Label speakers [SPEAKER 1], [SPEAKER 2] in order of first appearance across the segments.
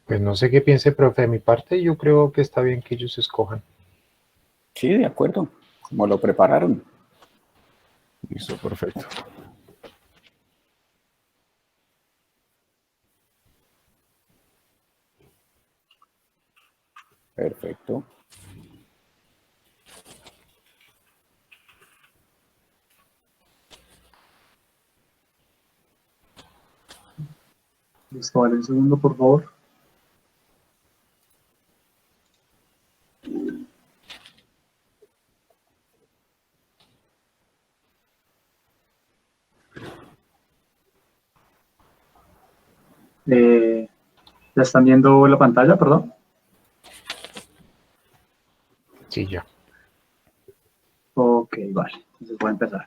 [SPEAKER 1] Pues no sé qué piense, profe. De mi parte, yo creo que está bien que ellos escojan.
[SPEAKER 2] Sí, de acuerdo. Como lo prepararon.
[SPEAKER 1] Listo, perfecto.
[SPEAKER 2] Perfecto.
[SPEAKER 3] Listo, vale, un segundo, por favor. ¿Ya están viendo la pantalla, perdón?
[SPEAKER 1] Sí, ya.
[SPEAKER 3] Ok, vale, entonces voy a empezar.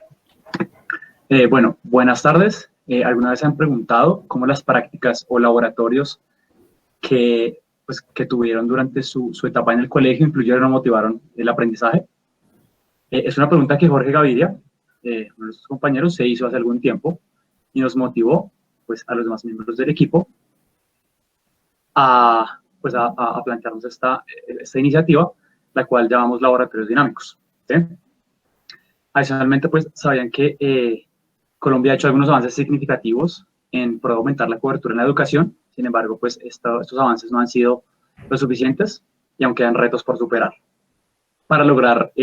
[SPEAKER 3] Bueno, buenas tardes. ¿Alguna vez se han preguntado cómo las prácticas o laboratorios que tuvieron durante su etapa en el colegio influyeron o motivaron el aprendizaje? Es una pregunta que Jorge Gaviria, uno de nuestros compañeros, se hizo hace algún tiempo y nos motivó, pues, a los demás miembros del equipo a plantearnos esta iniciativa, la cual llamamos laboratorios dinámicos. ¿Sí? Adicionalmente, pues, sabían que Colombia ha hecho algunos avances significativos en pro de aumentar la cobertura en la educación. Sin embargo, pues, estos avances no han sido lo suficientes y aún quedan retos por superar para lograr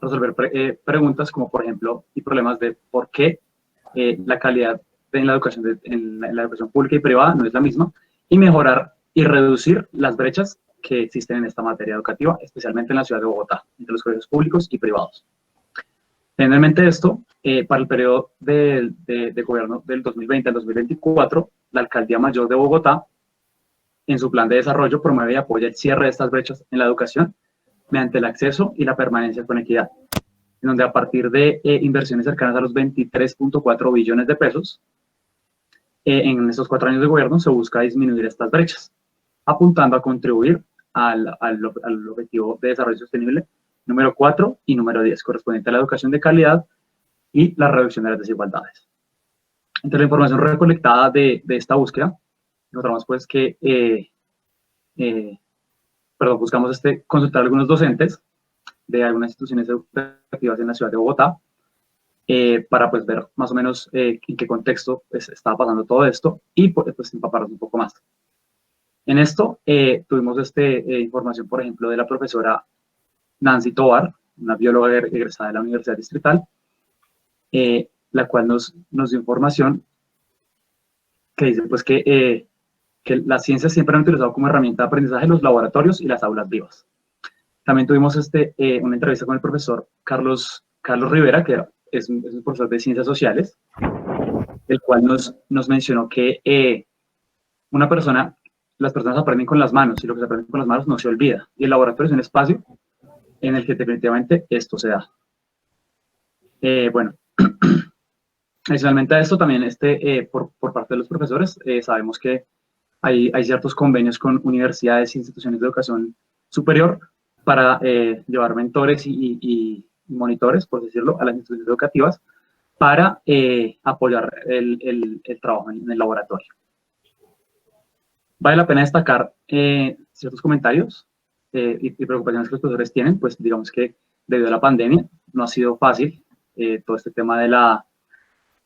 [SPEAKER 3] resolver preguntas como, por ejemplo, y problemas de por qué la calidad en la educación, en la educación pública y privada no es la misma, y mejorar y reducir las brechas que existen en esta materia educativa, especialmente en la ciudad de Bogotá, entre los colegios públicos y privados. Teniendo en mente esto, para el periodo de gobierno del 2020 al 2024, la Alcaldía Mayor de Bogotá, en su plan de desarrollo, promueve y apoya el cierre de estas brechas en la educación mediante el acceso y la permanencia con equidad, en donde a partir de inversiones cercanas a los 23.4 billones de pesos, en estos 4 años de gobierno se busca disminuir estas brechas, apuntando a contribuir al objetivo de desarrollo sostenible número 4 y número 10, correspondiente a la educación de calidad y la reducción de las desigualdades. Entre la información recolectada de esta búsqueda, encontramos pues que, buscamos consultar a algunos docentes de algunas instituciones educativas en la ciudad de Bogotá, para pues ver más o menos en qué contexto pues, estaba pasando todo esto y pues empaparnos un poco más. En esto tuvimos información, por ejemplo, de la profesora Nancy Tovar, una bióloga egresada de la Universidad Distrital, la cual nos dio información que dice pues que las ciencias siempre han utilizado como herramienta de aprendizaje los laboratorios y las aulas vivas. También tuvimos una entrevista con el profesor Carlos Rivera, que es un profesor de ciencias sociales, el cual nos mencionó que las personas aprenden con las manos y lo que se aprende con las manos no se olvida. Y el laboratorio es un espacio en el que definitivamente esto se da. Bueno, adicionalmente a esto también por parte de los profesores sabemos que hay ciertos convenios con universidades e instituciones de educación superior para llevar mentores y monitores, por decirlo, a las instituciones educativas para apoyar el trabajo en el laboratorio. Vale la pena destacar ciertos comentarios y preocupaciones que los profesores tienen, pues digamos que debido a la pandemia no ha sido fácil todo este tema de la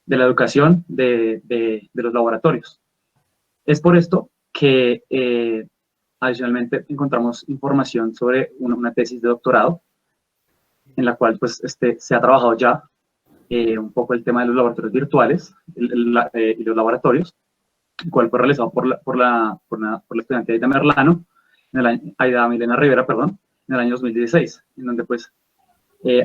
[SPEAKER 3] educación de los laboratorios. Es por esto que adicionalmente encontramos información sobre una tesis de doctorado en la cual pues, se ha trabajado ya un poco el tema de los laboratorios virtuales y los laboratorios, el cual fue realizado por la estudiante Aida Merlano, Aida Milena Rivera, perdón, en el año 2016, en donde pues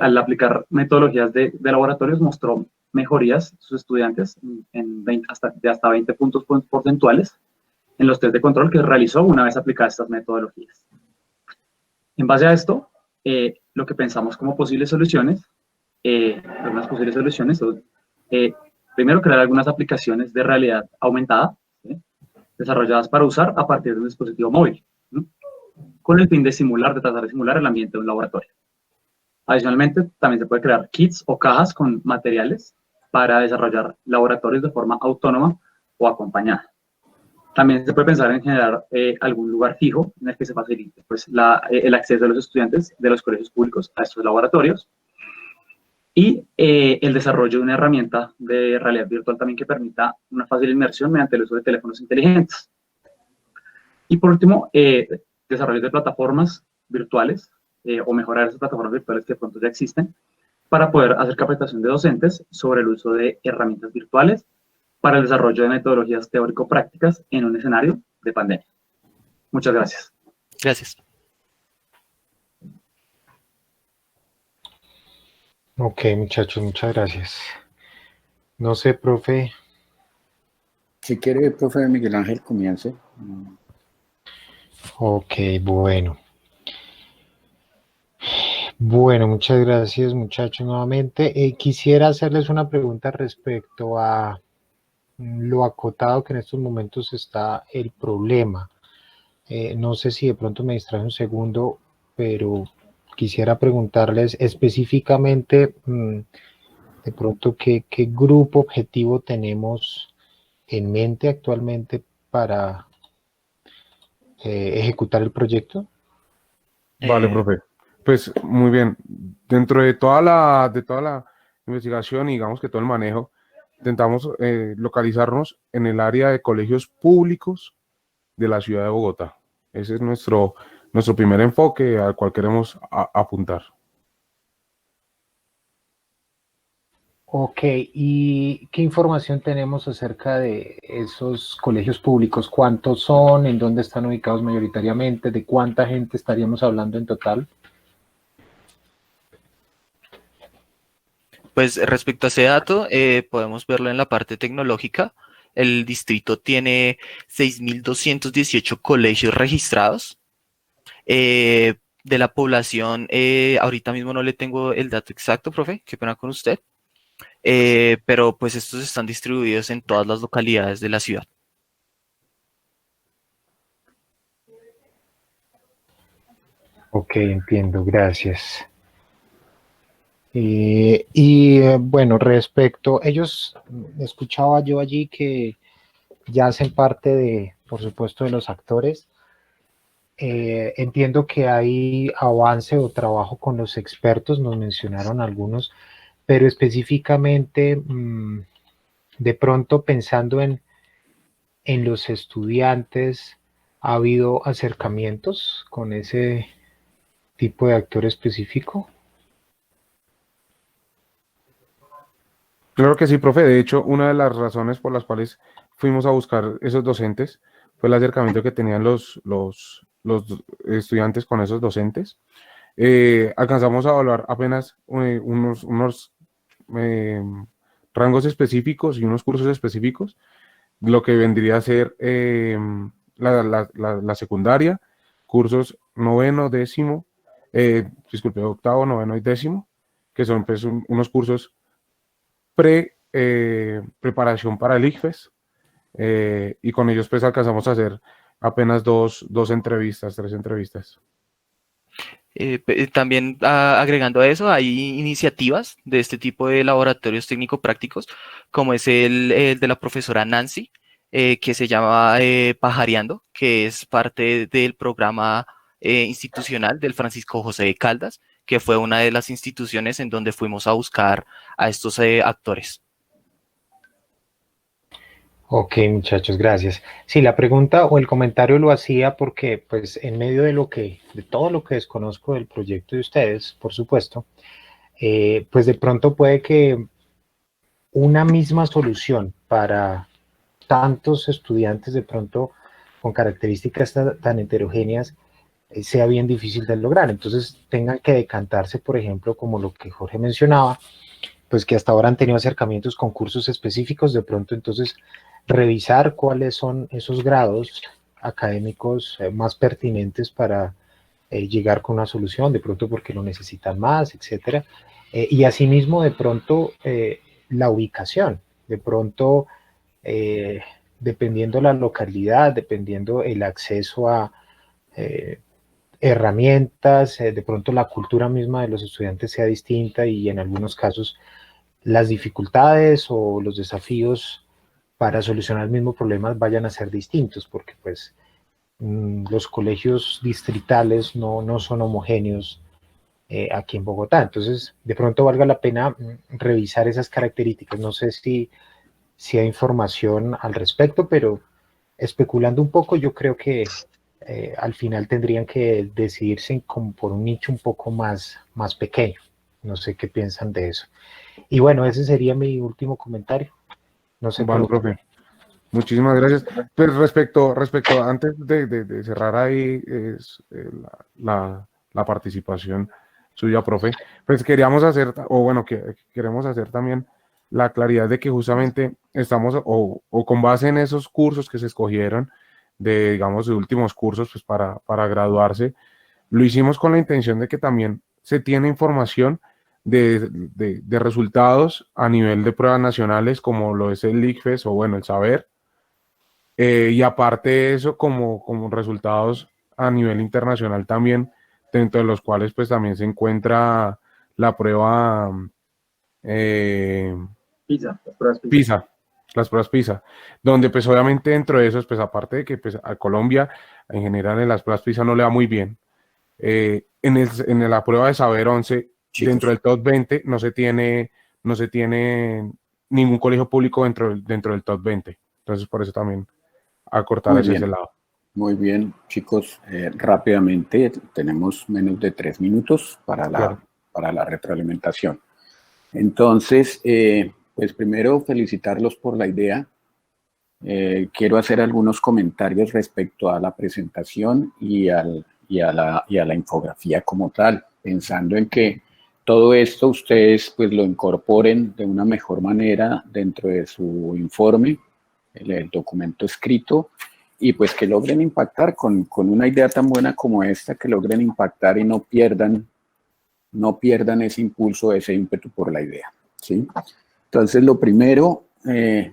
[SPEAKER 3] al aplicar metodologías de laboratorios mostró mejorías sus estudiantes de hasta 20 puntos porcentuales en los test de control que realizó una vez aplicadas estas metodologías. En base a esto, lo que pensamos como posibles soluciones, algunas posibles soluciones son, primero, crear algunas aplicaciones de realidad aumentada, ¿sí?, desarrolladas para usar a partir de un dispositivo móvil, ¿sí?, con el fin de tratar de simular el ambiente de un laboratorio. Adicionalmente, también se puede crear kits o cajas con materiales para desarrollar laboratorios de forma autónoma o acompañada. También se puede pensar en generar algún lugar fijo en el que se facilite pues, el acceso de los estudiantes de los colegios públicos a estos laboratorios y el desarrollo de una herramienta de realidad virtual también que permita una fácil inmersión mediante el uso de teléfonos inteligentes. Y por último, desarrollo de plataformas virtuales o mejorar esas plataformas virtuales que de pronto ya existen para poder hacer capacitación de docentes sobre el uso de herramientas virtuales para el desarrollo de metodologías teórico-prácticas en un escenario de pandemia. Muchas gracias.
[SPEAKER 4] Gracias.
[SPEAKER 1] Ok, muchachos, muchas gracias. No sé, profe.
[SPEAKER 2] Si quiere, profe Miguel Ángel, comience.
[SPEAKER 1] Ok, bueno. Bueno, muchas gracias, muchachos, nuevamente. Quisiera hacerles una pregunta respecto a lo acotado que en estos momentos está el problema. No sé si de pronto me distrae un segundo, pero quisiera preguntarles específicamente, de pronto, ¿qué grupo objetivo tenemos en mente actualmente para ejecutar el proyecto?
[SPEAKER 5] Vale, profe. Pues muy bien. Dentro de toda la investigación y digamos que todo el manejo, intentamos localizarnos en el área de colegios públicos de la ciudad de Bogotá. Ese es nuestro primer enfoque al cual queremos apuntar.
[SPEAKER 1] Ok, ¿y qué información tenemos acerca de esos colegios públicos? ¿Cuántos son? ¿En dónde están ubicados mayoritariamente? ¿De cuánta gente estaríamos hablando en total?
[SPEAKER 4] Pues respecto a ese dato, podemos verlo en la parte tecnológica. El distrito tiene 6.218 colegios registrados. De la población, ahorita mismo no le tengo el dato exacto, profe, qué pena con usted. Pero pues estos están distribuidos en todas las localidades de la ciudad.
[SPEAKER 1] Ok, entiendo, gracias. Bueno, respecto, escuchaba yo allí que ya hacen parte de, por supuesto, de los actores. Entiendo que hay avance o trabajo con los expertos, nos mencionaron algunos, pero específicamente, de pronto pensando en los estudiantes, ¿ha habido acercamientos con ese tipo de actor específico?
[SPEAKER 5] Claro que sí, profe. De hecho, una de las razones por las cuales fuimos a buscar esos docentes fue el acercamiento que tenían los estudiantes con esos docentes. Alcanzamos a evaluar apenas unos eh, rangos específicos y unos cursos específicos, lo que vendría a ser la secundaria, cursos noveno, décimo, octavo, noveno y décimo, que son pues, unos cursos preparación para el ICFES, y con ellos pues alcanzamos a hacer apenas tres entrevistas.
[SPEAKER 4] También agregando a eso, hay iniciativas de este tipo de laboratorios técnico-prácticos, como es el de la profesora Nancy, que se llama Pajareando, que es parte del programa institucional del Francisco José de Caldas, que fue una de las instituciones en donde fuimos a buscar a estos actores.
[SPEAKER 1] Ok, muchachos, gracias. Sí, la pregunta o el comentario lo hacía porque, pues, en medio de todo lo que desconozco del proyecto de ustedes, por supuesto, pues de pronto puede que una misma solución para tantos estudiantes de pronto con características tan heterogéneas sea bien difícil de lograr. Entonces tengan que decantarse, por ejemplo, como lo que Jorge mencionaba, pues que hasta ahora han tenido acercamientos con cursos específicos, de pronto entonces revisar cuáles son esos grados académicos más pertinentes para llegar con una solución, de pronto porque lo necesitan más, etcétera. Y asimismo, de pronto, la ubicación, de pronto, dependiendo la localidad, dependiendo el acceso a herramientas, de pronto la cultura misma de los estudiantes sea distinta y en algunos casos las dificultades o los desafíos para solucionar el mismo problema vayan a ser distintos, porque pues los colegios distritales no son homogéneos aquí en Bogotá. Entonces, de pronto valga la pena revisar esas características. No sé si hay información al respecto, pero especulando un poco, yo creo que al final tendrían que decidirse como por un nicho un poco más pequeño. No sé qué piensan de eso. Y bueno, ese sería mi último comentario. No sé,
[SPEAKER 5] Vale, profe. Muchísimas gracias. Pues respecto, antes de cerrar ahí la participación suya, profe, pues queríamos hacer, o bueno, queremos hacer también la claridad de que justamente estamos, o con base en esos cursos que se escogieron, digamos, de últimos cursos, pues para graduarse, lo hicimos con la intención de que también se tiene información de resultados a nivel de pruebas nacionales, como lo es el ICFES o bueno, el Saber, y aparte de eso, como resultados a nivel internacional también, dentro de los cuales pues también se encuentra la prueba
[SPEAKER 3] PISA, las pruebas PISA.
[SPEAKER 5] PISA, las pruebas PISA, donde pues obviamente dentro de eso, pues aparte de que pues a Colombia en general en las pruebas PISA no le va muy bien, en la prueba de Saber 11,
[SPEAKER 2] Chicos,
[SPEAKER 5] dentro del top 20 no se tiene ningún colegio público dentro del top 20. Entonces por eso también acortar
[SPEAKER 2] muy
[SPEAKER 5] hacia
[SPEAKER 2] bien.
[SPEAKER 5] ese lado.
[SPEAKER 2] Muy bien, chicos, rápidamente, tenemos menos de 3 minutos para
[SPEAKER 5] Claro.
[SPEAKER 2] la retroalimentación. Entonces, pues primero felicitarlos por la idea. Quiero hacer algunos comentarios respecto a la presentación y a la infografía como tal, pensando en que todo esto ustedes pues lo incorporen de una mejor manera dentro de su informe, el documento escrito, y pues que logren impactar con una idea tan buena como esta, que logren impactar y no pierdan ese impulso, ese ímpetu por la idea, ¿sí? Entonces, lo primero,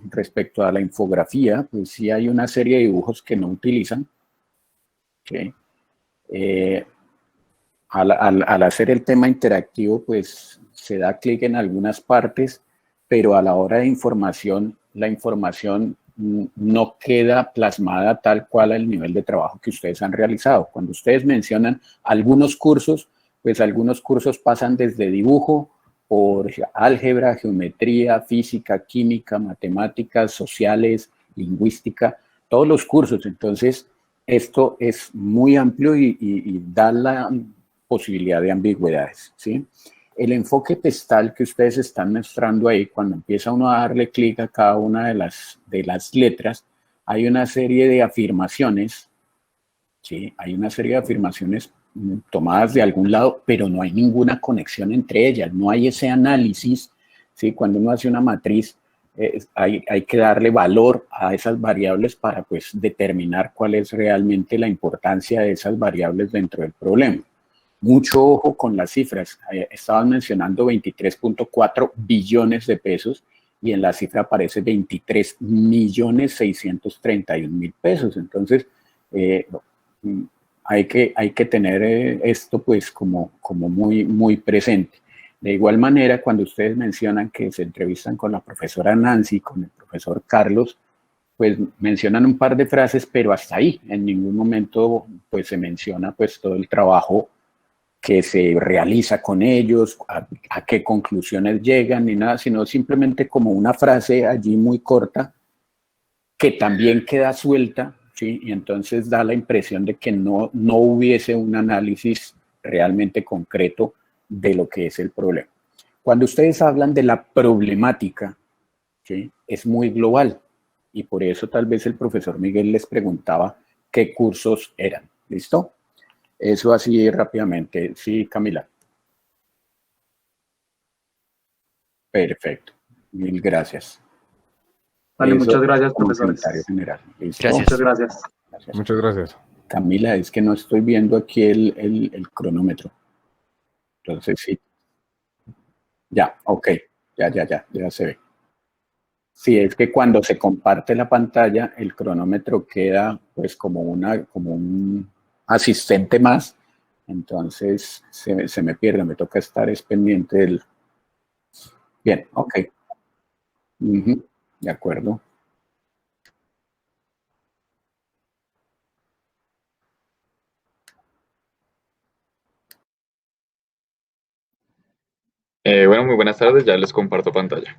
[SPEAKER 2] respecto a la infografía, pues sí hay una serie de dibujos que no utilizan, ¿okay? Al hacer el tema interactivo, pues se da clic en algunas partes, pero a la hora de información, la información no queda plasmada tal cual al nivel de trabajo que ustedes han realizado. Cuando ustedes mencionan algunos cursos, pues algunos cursos pasan desde dibujo, por álgebra, geometría, física, química, matemáticas, sociales, lingüística, todos los cursos. Entonces, esto es muy amplio y da la posibilidad de ambigüedades, ¿sí? El enfoque pestal que ustedes están mostrando ahí, cuando empieza uno a darle clic a cada una de las letras, hay una serie de afirmaciones, ¿sí? Hay una serie de afirmaciones tomadas de algún lado, pero no hay ninguna conexión entre ellas, no hay ese análisis, ¿sí? Cuando uno hace una matriz, hay que darle valor a esas variables para pues determinar cuál es realmente la importancia de esas variables dentro del problema. Mucho ojo con las cifras. Estaban mencionando 23.4 billones de pesos y en la cifra aparece 23.631.000 pesos. Entonces, hay que tener esto pues como muy presente. De igual manera, cuando ustedes mencionan que se entrevistan con la profesora Nancy, con el profesor Carlos, pues mencionan un par de frases, pero hasta ahí. En ningún momento pues se menciona pues todo el trabajo que se realiza con ellos, a qué conclusiones llegan, ni nada, sino simplemente como una frase allí muy corta que también queda suelta, ¿sí? Y entonces da la impresión de que no hubiese un análisis realmente concreto de lo que es el problema. Cuando ustedes hablan de la problemática, ¿sí? Es muy global y por eso tal vez el profesor Miguel les preguntaba qué cursos eran. ¿Listo? Eso así rápidamente. Sí, Camila. Perfecto. Mil gracias.
[SPEAKER 3] Vale,
[SPEAKER 2] Eso
[SPEAKER 3] muchas gracias,
[SPEAKER 2] como
[SPEAKER 3] profesores.
[SPEAKER 2] comentario general. ¿Listo?
[SPEAKER 4] Gracias.
[SPEAKER 3] Muchas gracias.
[SPEAKER 2] Gracias.
[SPEAKER 5] Muchas gracias.
[SPEAKER 2] Camila, es que no estoy viendo aquí el cronómetro. Entonces sí. Ya, ok. Ya se ve. Sí, es que cuando se comparte la pantalla, el cronómetro queda pues como un asistente más. Entonces se me pierde, me toca estar pendiente del... Bien, ok. De acuerdo.
[SPEAKER 6] Bueno, muy buenas tardes, ya les comparto pantalla.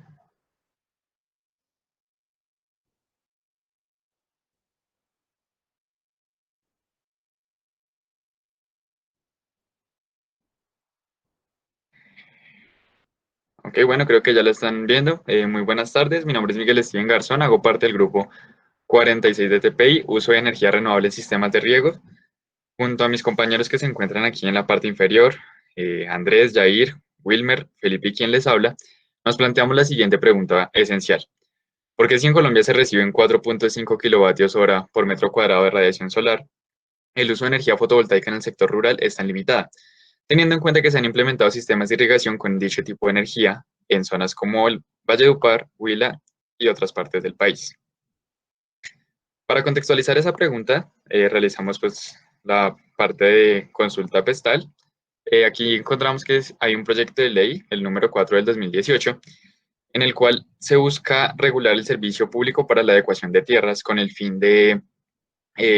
[SPEAKER 6] Ok, bueno, creo que ya lo están viendo. Muy buenas tardes, mi nombre es Miguel Steven Garzón, hago parte del grupo 46 de TPI, uso de energía renovable en sistemas de riego, junto a mis compañeros que se encuentran aquí en la parte inferior, Andrés, Jair, Wilmer, Felipe y quien les habla, nos planteamos la siguiente pregunta esencial. ¿Por qué si en Colombia se reciben 4.5 kilovatios hora por metro cuadrado de radiación solar, el uso de energía fotovoltaica en el sector rural es tan limitada? Teniendo en cuenta que se han implementado sistemas de irrigación con dicho tipo de energía en zonas como el Valledupar, Huila y otras partes del país. Para contextualizar esa pregunta, realizamos pues la parte de consulta pestal. Aquí encontramos que hay un proyecto de ley, el número 4 del 2018, en el cual se busca regular el servicio público para la adecuación de tierras con el fin de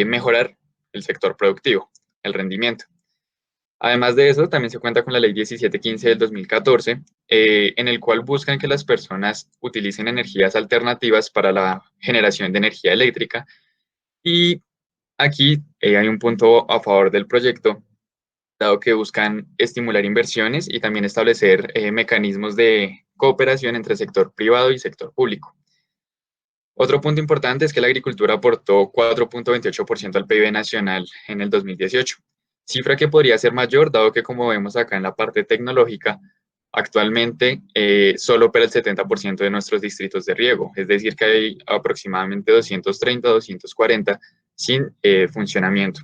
[SPEAKER 6] mejorar el sector productivo, el rendimiento. Además de eso, también se cuenta con la ley 1715 del 2014, en el cual buscan que las personas utilicen energías alternativas para la generación de energía eléctrica. Y aquí hay un punto a favor del proyecto, dado que buscan estimular inversiones y también establecer mecanismos de cooperación entre sector privado y sector público. Otro punto importante es que la agricultura aportó 4.28% al PIB nacional en el 2018, cifra que podría ser mayor, dado que, como vemos acá en la parte tecnológica, actualmente solo opera el 70% de nuestros distritos de riego, es decir, que hay aproximadamente 230, 240 sin funcionamiento.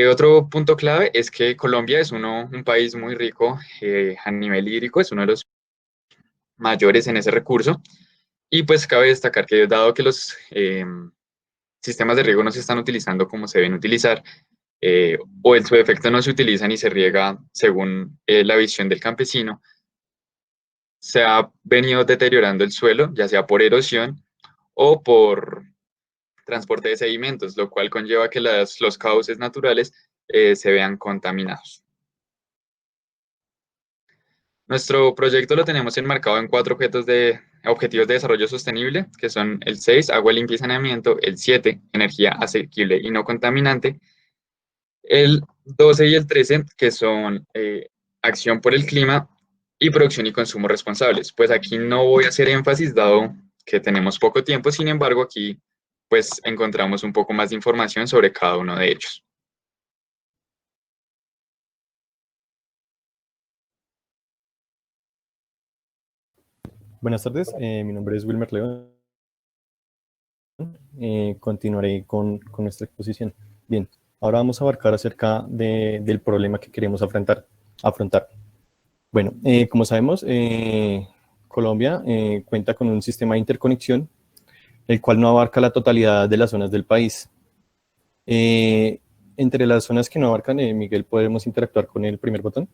[SPEAKER 6] Otro punto clave es que Colombia es un país muy rico a nivel hídrico, es uno de los mayores en ese recurso. Y pues cabe destacar que dado que los sistemas de riego no se están utilizando como se deben utilizar, o en su defecto no se utilizan y se riega según la visión del campesino, se ha venido deteriorando el suelo, ya sea por erosión o por transporte de sedimentos, lo cual conlleva que los cauces naturales se vean contaminados. Nuestro proyecto lo tenemos enmarcado en 4 objetivos de desarrollo sostenible, que son el 6, agua limpia y saneamiento, el 7, energía asequible y no contaminante, el 12 y el 13, que son acción por el clima y producción y consumo responsables. Pues aquí no voy a hacer énfasis dado que tenemos poco tiempo, sin embargo aquí pues encontramos un poco más de información sobre cada uno de ellos.
[SPEAKER 7] Buenas tardes, mi nombre es Wilmer León. Continuaré con nuestra exposición. Bien, ahora vamos a abarcar acerca del problema que queremos afrontar. Bueno, como sabemos, Colombia cuenta con un sistema de interconexión, el cual no abarca la totalidad de las zonas del país. Entre las zonas que no abarcan, Miguel, podremos interactuar con el primer botón.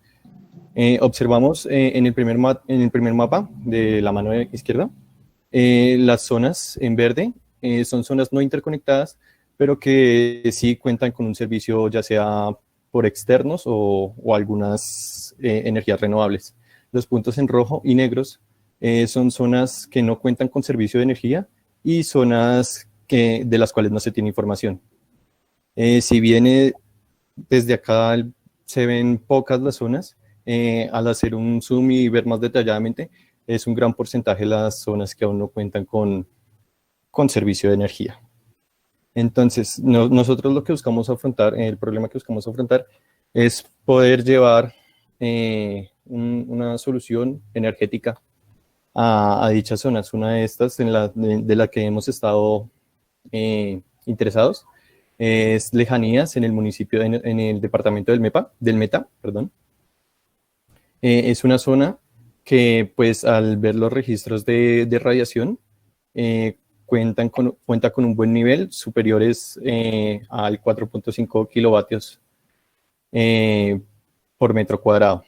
[SPEAKER 7] Observamos en el primer mapa de la mano izquierda, las zonas en verde son zonas no interconectadas, pero que sí cuentan con un servicio ya sea por externos o algunas energías renovables. Los puntos en rojo y negros son zonas que no cuentan con servicio de energía y zonas de las cuales no se tiene información. Si bien desde acá se ven pocas las zonas, al hacer un zoom y ver más detalladamente, es un gran porcentaje de las zonas que aún no cuentan con servicio de energía. Entonces, nosotros lo que buscamos afrontar, el problema que buscamos afrontar, es poder llevar una solución energética a dichas zonas. Una de estas de la que hemos estado interesados es Lejanías, en el municipio, en el departamento del Meta, perdón. Es una zona que, pues, al ver los registros de radiación, cuenta con un buen nivel, superiores al 4.5 kilovatios por metro cuadrado.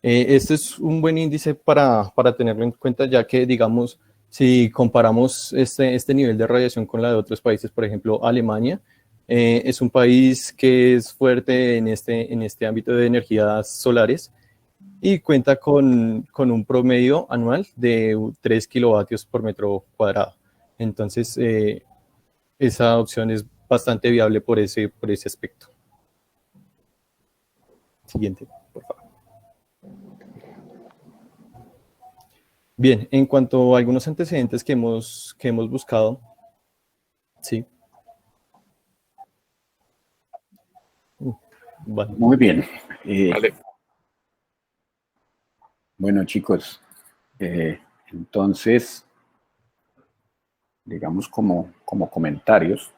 [SPEAKER 7] Este es un buen índice para tenerlo en cuenta, ya que, digamos, si comparamos este nivel de radiación con la de otros países, por ejemplo, Alemania, es un país que es fuerte en este ámbito de energías solares, y cuenta con un promedio anual de 3 kilovatios por metro cuadrado. Entonces, esa opción es bastante viable por ese aspecto. Siguiente, por favor. Bien, en cuanto a algunos antecedentes que hemos buscado, sí. Vale.
[SPEAKER 2] Muy bien.
[SPEAKER 6] Vale.
[SPEAKER 2] Bueno, chicos, entonces, digamos como comentarios,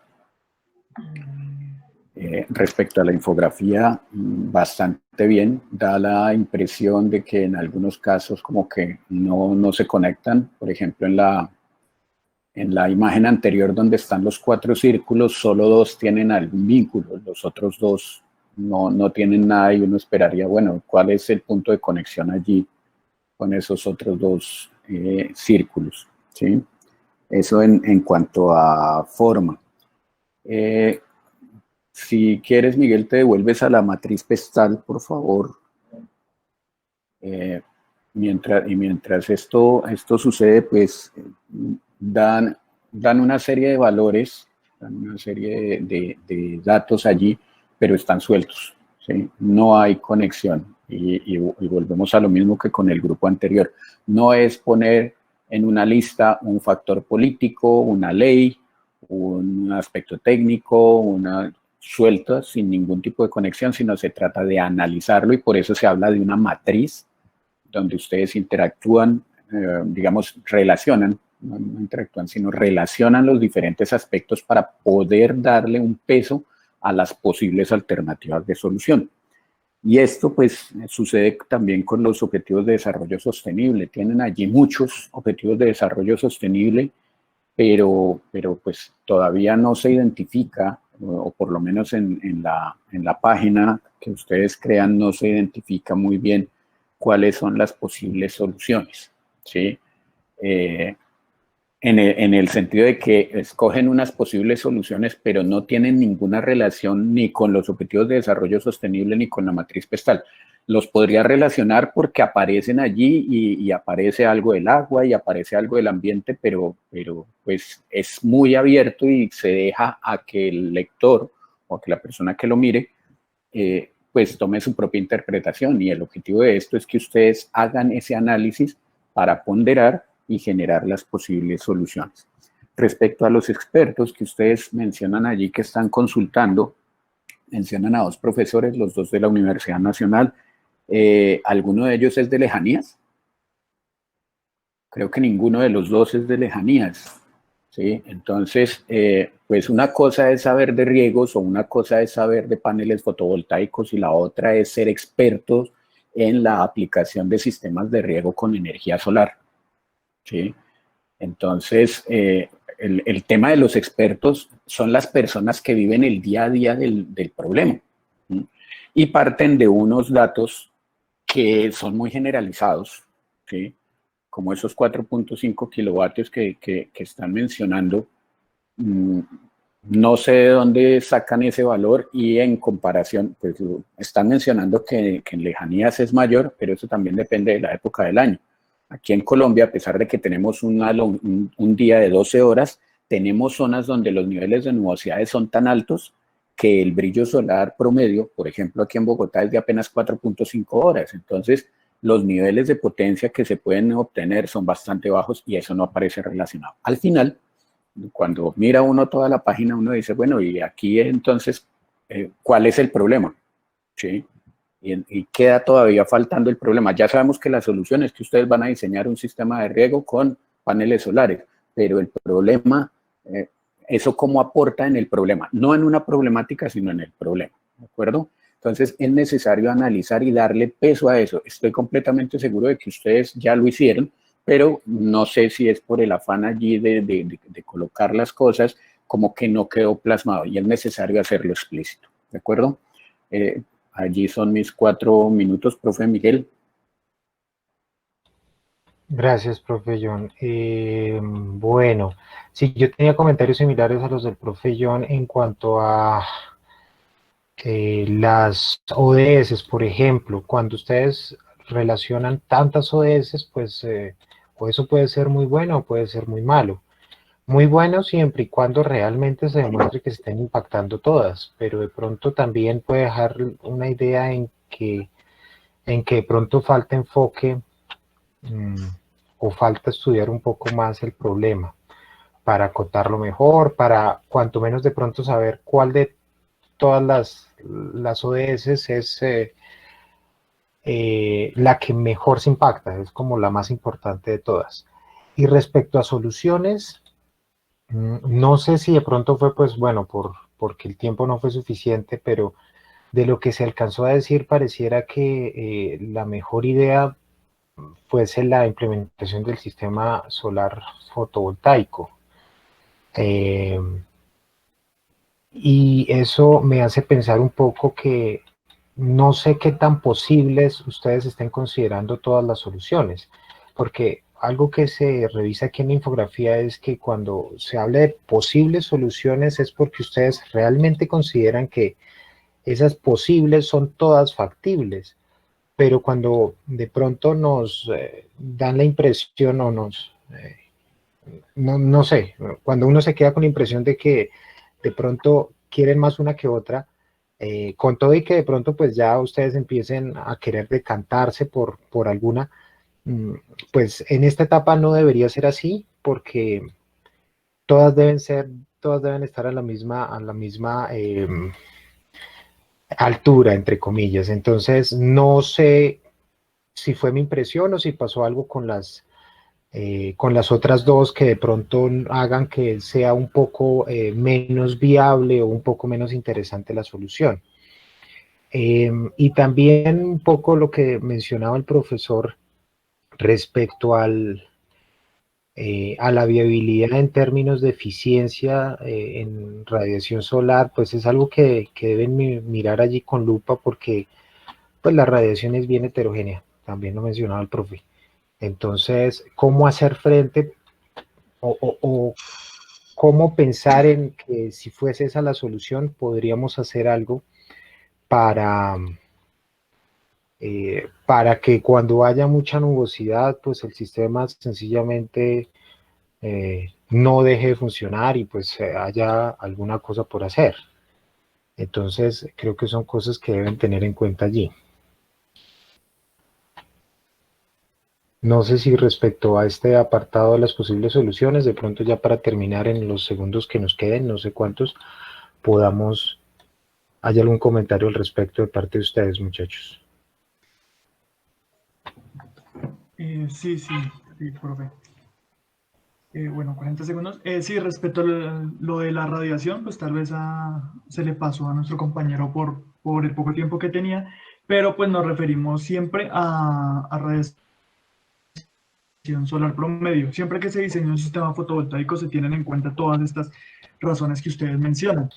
[SPEAKER 2] respecto a la infografía, bastante bien. Da la impresión de que en algunos casos como que no se conectan. Por ejemplo, en la imagen anterior donde están los 4 círculos, solo 2 tienen algún vínculo, los otros 2 no tienen nada, y uno esperaría, bueno, ¿cuál es el punto de conexión allí con esos otros 2 círculos? ¿Sí? Eso en cuanto a forma. Si quieres, Miguel, te devuelves a la matriz pestal, por favor. Mientras esto sucede, pues dan una serie de valores, dan una serie de datos allí, pero están sueltos, ¿sí? No hay conexión. Y volvemos a lo mismo que con el grupo anterior. No es poner en una lista un factor político, una ley, un aspecto técnico, una suelta sin ningún tipo de conexión, sino se trata de analizarlo, y por eso se habla de una matriz donde ustedes interactúan, digamos, relacionan, no interactúan, sino relacionan los diferentes aspectos para poder darle un peso a las posibles alternativas de solución. Y esto pues sucede también con los objetivos de desarrollo sostenible. Tienen allí muchos objetivos de desarrollo sostenible, pero pues todavía no se identifica, o por lo menos en la página que ustedes crean no se identifica muy bien cuáles son las posibles soluciones, ¿sí? En el sentido de que escogen unas posibles soluciones, pero no tienen ninguna relación ni con los objetivos de desarrollo sostenible ni con la matriz pestal. Los podría relacionar porque aparecen allí y aparece algo del agua y aparece algo del ambiente, pero pues es muy abierto y se deja a que el lector o a que la persona que lo mire pues tome su propia interpretación, y el objetivo de esto es que ustedes hagan ese análisis para ponderar y generar las posibles soluciones. Respecto a los expertos que ustedes mencionan allí que están consultando, mencionan a 2 profesores, los 2 de la Universidad Nacional. ¿Alguno de ellos es de lejanías? Creo que ninguno de los 2 es de lejanías, ¿sí? Entonces, pues una cosa es saber de riegos, o una cosa es saber de paneles fotovoltaicos, y la otra es ser expertos en la aplicación de sistemas de riego con energía solar, ¿sí? Entonces, el tema de los expertos son las personas que viven el día a día del problema, ¿sí? Y parten de unos datos que son muy generalizados, ¿sí? Como esos 4.5 kilovatios que están mencionando. No sé de dónde sacan ese valor, y en comparación, pues están mencionando que en lejanías es mayor, pero eso también depende de la época del año. Aquí en Colombia, a pesar de que tenemos un día de 12 horas, tenemos zonas donde los niveles de nubosidades son tan altos que el brillo solar promedio, por ejemplo, aquí en Bogotá, es de apenas 4.5 horas. Entonces, los niveles de potencia que se pueden obtener son bastante bajos, y eso no aparece relacionado. Al final, cuando mira uno toda la página, uno dice, bueno, y aquí entonces, ¿cuál es el problema? ¿Sí? Y queda todavía faltando el problema. Ya sabemos que la solución es que ustedes van a diseñar un sistema de riego con paneles solares, pero el problema, eso cómo aporta en el problema, no en una problemática, sino en el problema, ¿de acuerdo? Entonces es necesario analizar y darle peso a eso. Estoy completamente seguro de que ustedes ya lo hicieron, pero no sé si es por el afán allí de colocar las cosas como que no quedó plasmado, y es necesario hacerlo explícito, ¿de acuerdo? Allí son mis 4 minutos, profe Miguel.
[SPEAKER 1] Gracias, profe John. Bueno, sí, yo tenía comentarios similares a los del profe John en cuanto a las ODS, por ejemplo. Cuando ustedes relacionan tantas ODS, pues o eso puede ser muy bueno o puede ser muy malo. Muy bueno siempre y cuando realmente se demuestre que se estén impactando todas, pero de pronto también puede dejar una idea en que de pronto falta enfoque o falta estudiar un poco más el problema para acotarlo mejor, para cuanto menos de pronto saber cuál de todas las ODS es la que mejor se impacta, es como la más importante de todas. Y respecto a soluciones, no sé si de pronto fue, pues bueno, porque el tiempo no fue suficiente, pero de lo que se alcanzó a decir pareciera que la mejor idea fuese la implementación del sistema solar fotovoltaico. Eh, y eso me hace pensar un poco que no sé qué tan posibles ustedes estén considerando todas las soluciones, porque algo que se revisa aquí en la infografía es que cuando se habla de posibles soluciones es porque ustedes realmente consideran que esas posibles son todas factibles, pero cuando de pronto nos dan la impresión o no sé, cuando uno se queda con la impresión de que de pronto quieren más una que otra, con todo y que de pronto pues ya ustedes empiecen a querer decantarse por alguna, mm, pues en esta etapa no debería ser así porque todas deben ser, todas deben estar a la misma altura, entre comillas. Entonces, no sé si fue mi impresión o si pasó algo con las otras dos que de pronto hagan que sea un poco menos viable o un poco menos interesante la solución. Y también un poco lo que mencionaba el profesor respecto a la viabilidad en términos de eficiencia en radiación solar, pues es algo que deben mirar allí con lupa porque pues la radiación es bien heterogénea, también lo mencionaba el profe. Entonces, ¿cómo hacer frente o cómo pensar en que si fuese esa la solución, podríamos hacer algo para, para que cuando haya mucha nubosidad, pues el sistema sencillamente no deje de funcionar y pues haya alguna cosa por hacer? Entonces, creo que son cosas que deben tener en cuenta allí. No sé si respecto a este apartado de las posibles soluciones, de pronto ya para terminar en los segundos que nos queden, no sé cuántos, podamos, ¿hay algún comentario al respecto de parte de ustedes, muchachos?
[SPEAKER 8] Sí, profe. Bueno, 40 segundos. Sí, respecto a lo de la radiación, pues tal vez se le pasó a nuestro compañero por el poco tiempo que tenía, pero pues nos referimos siempre a radiación solar promedio. Siempre que se diseña un sistema fotovoltaico se tienen en cuenta todas estas razones que ustedes mencionan.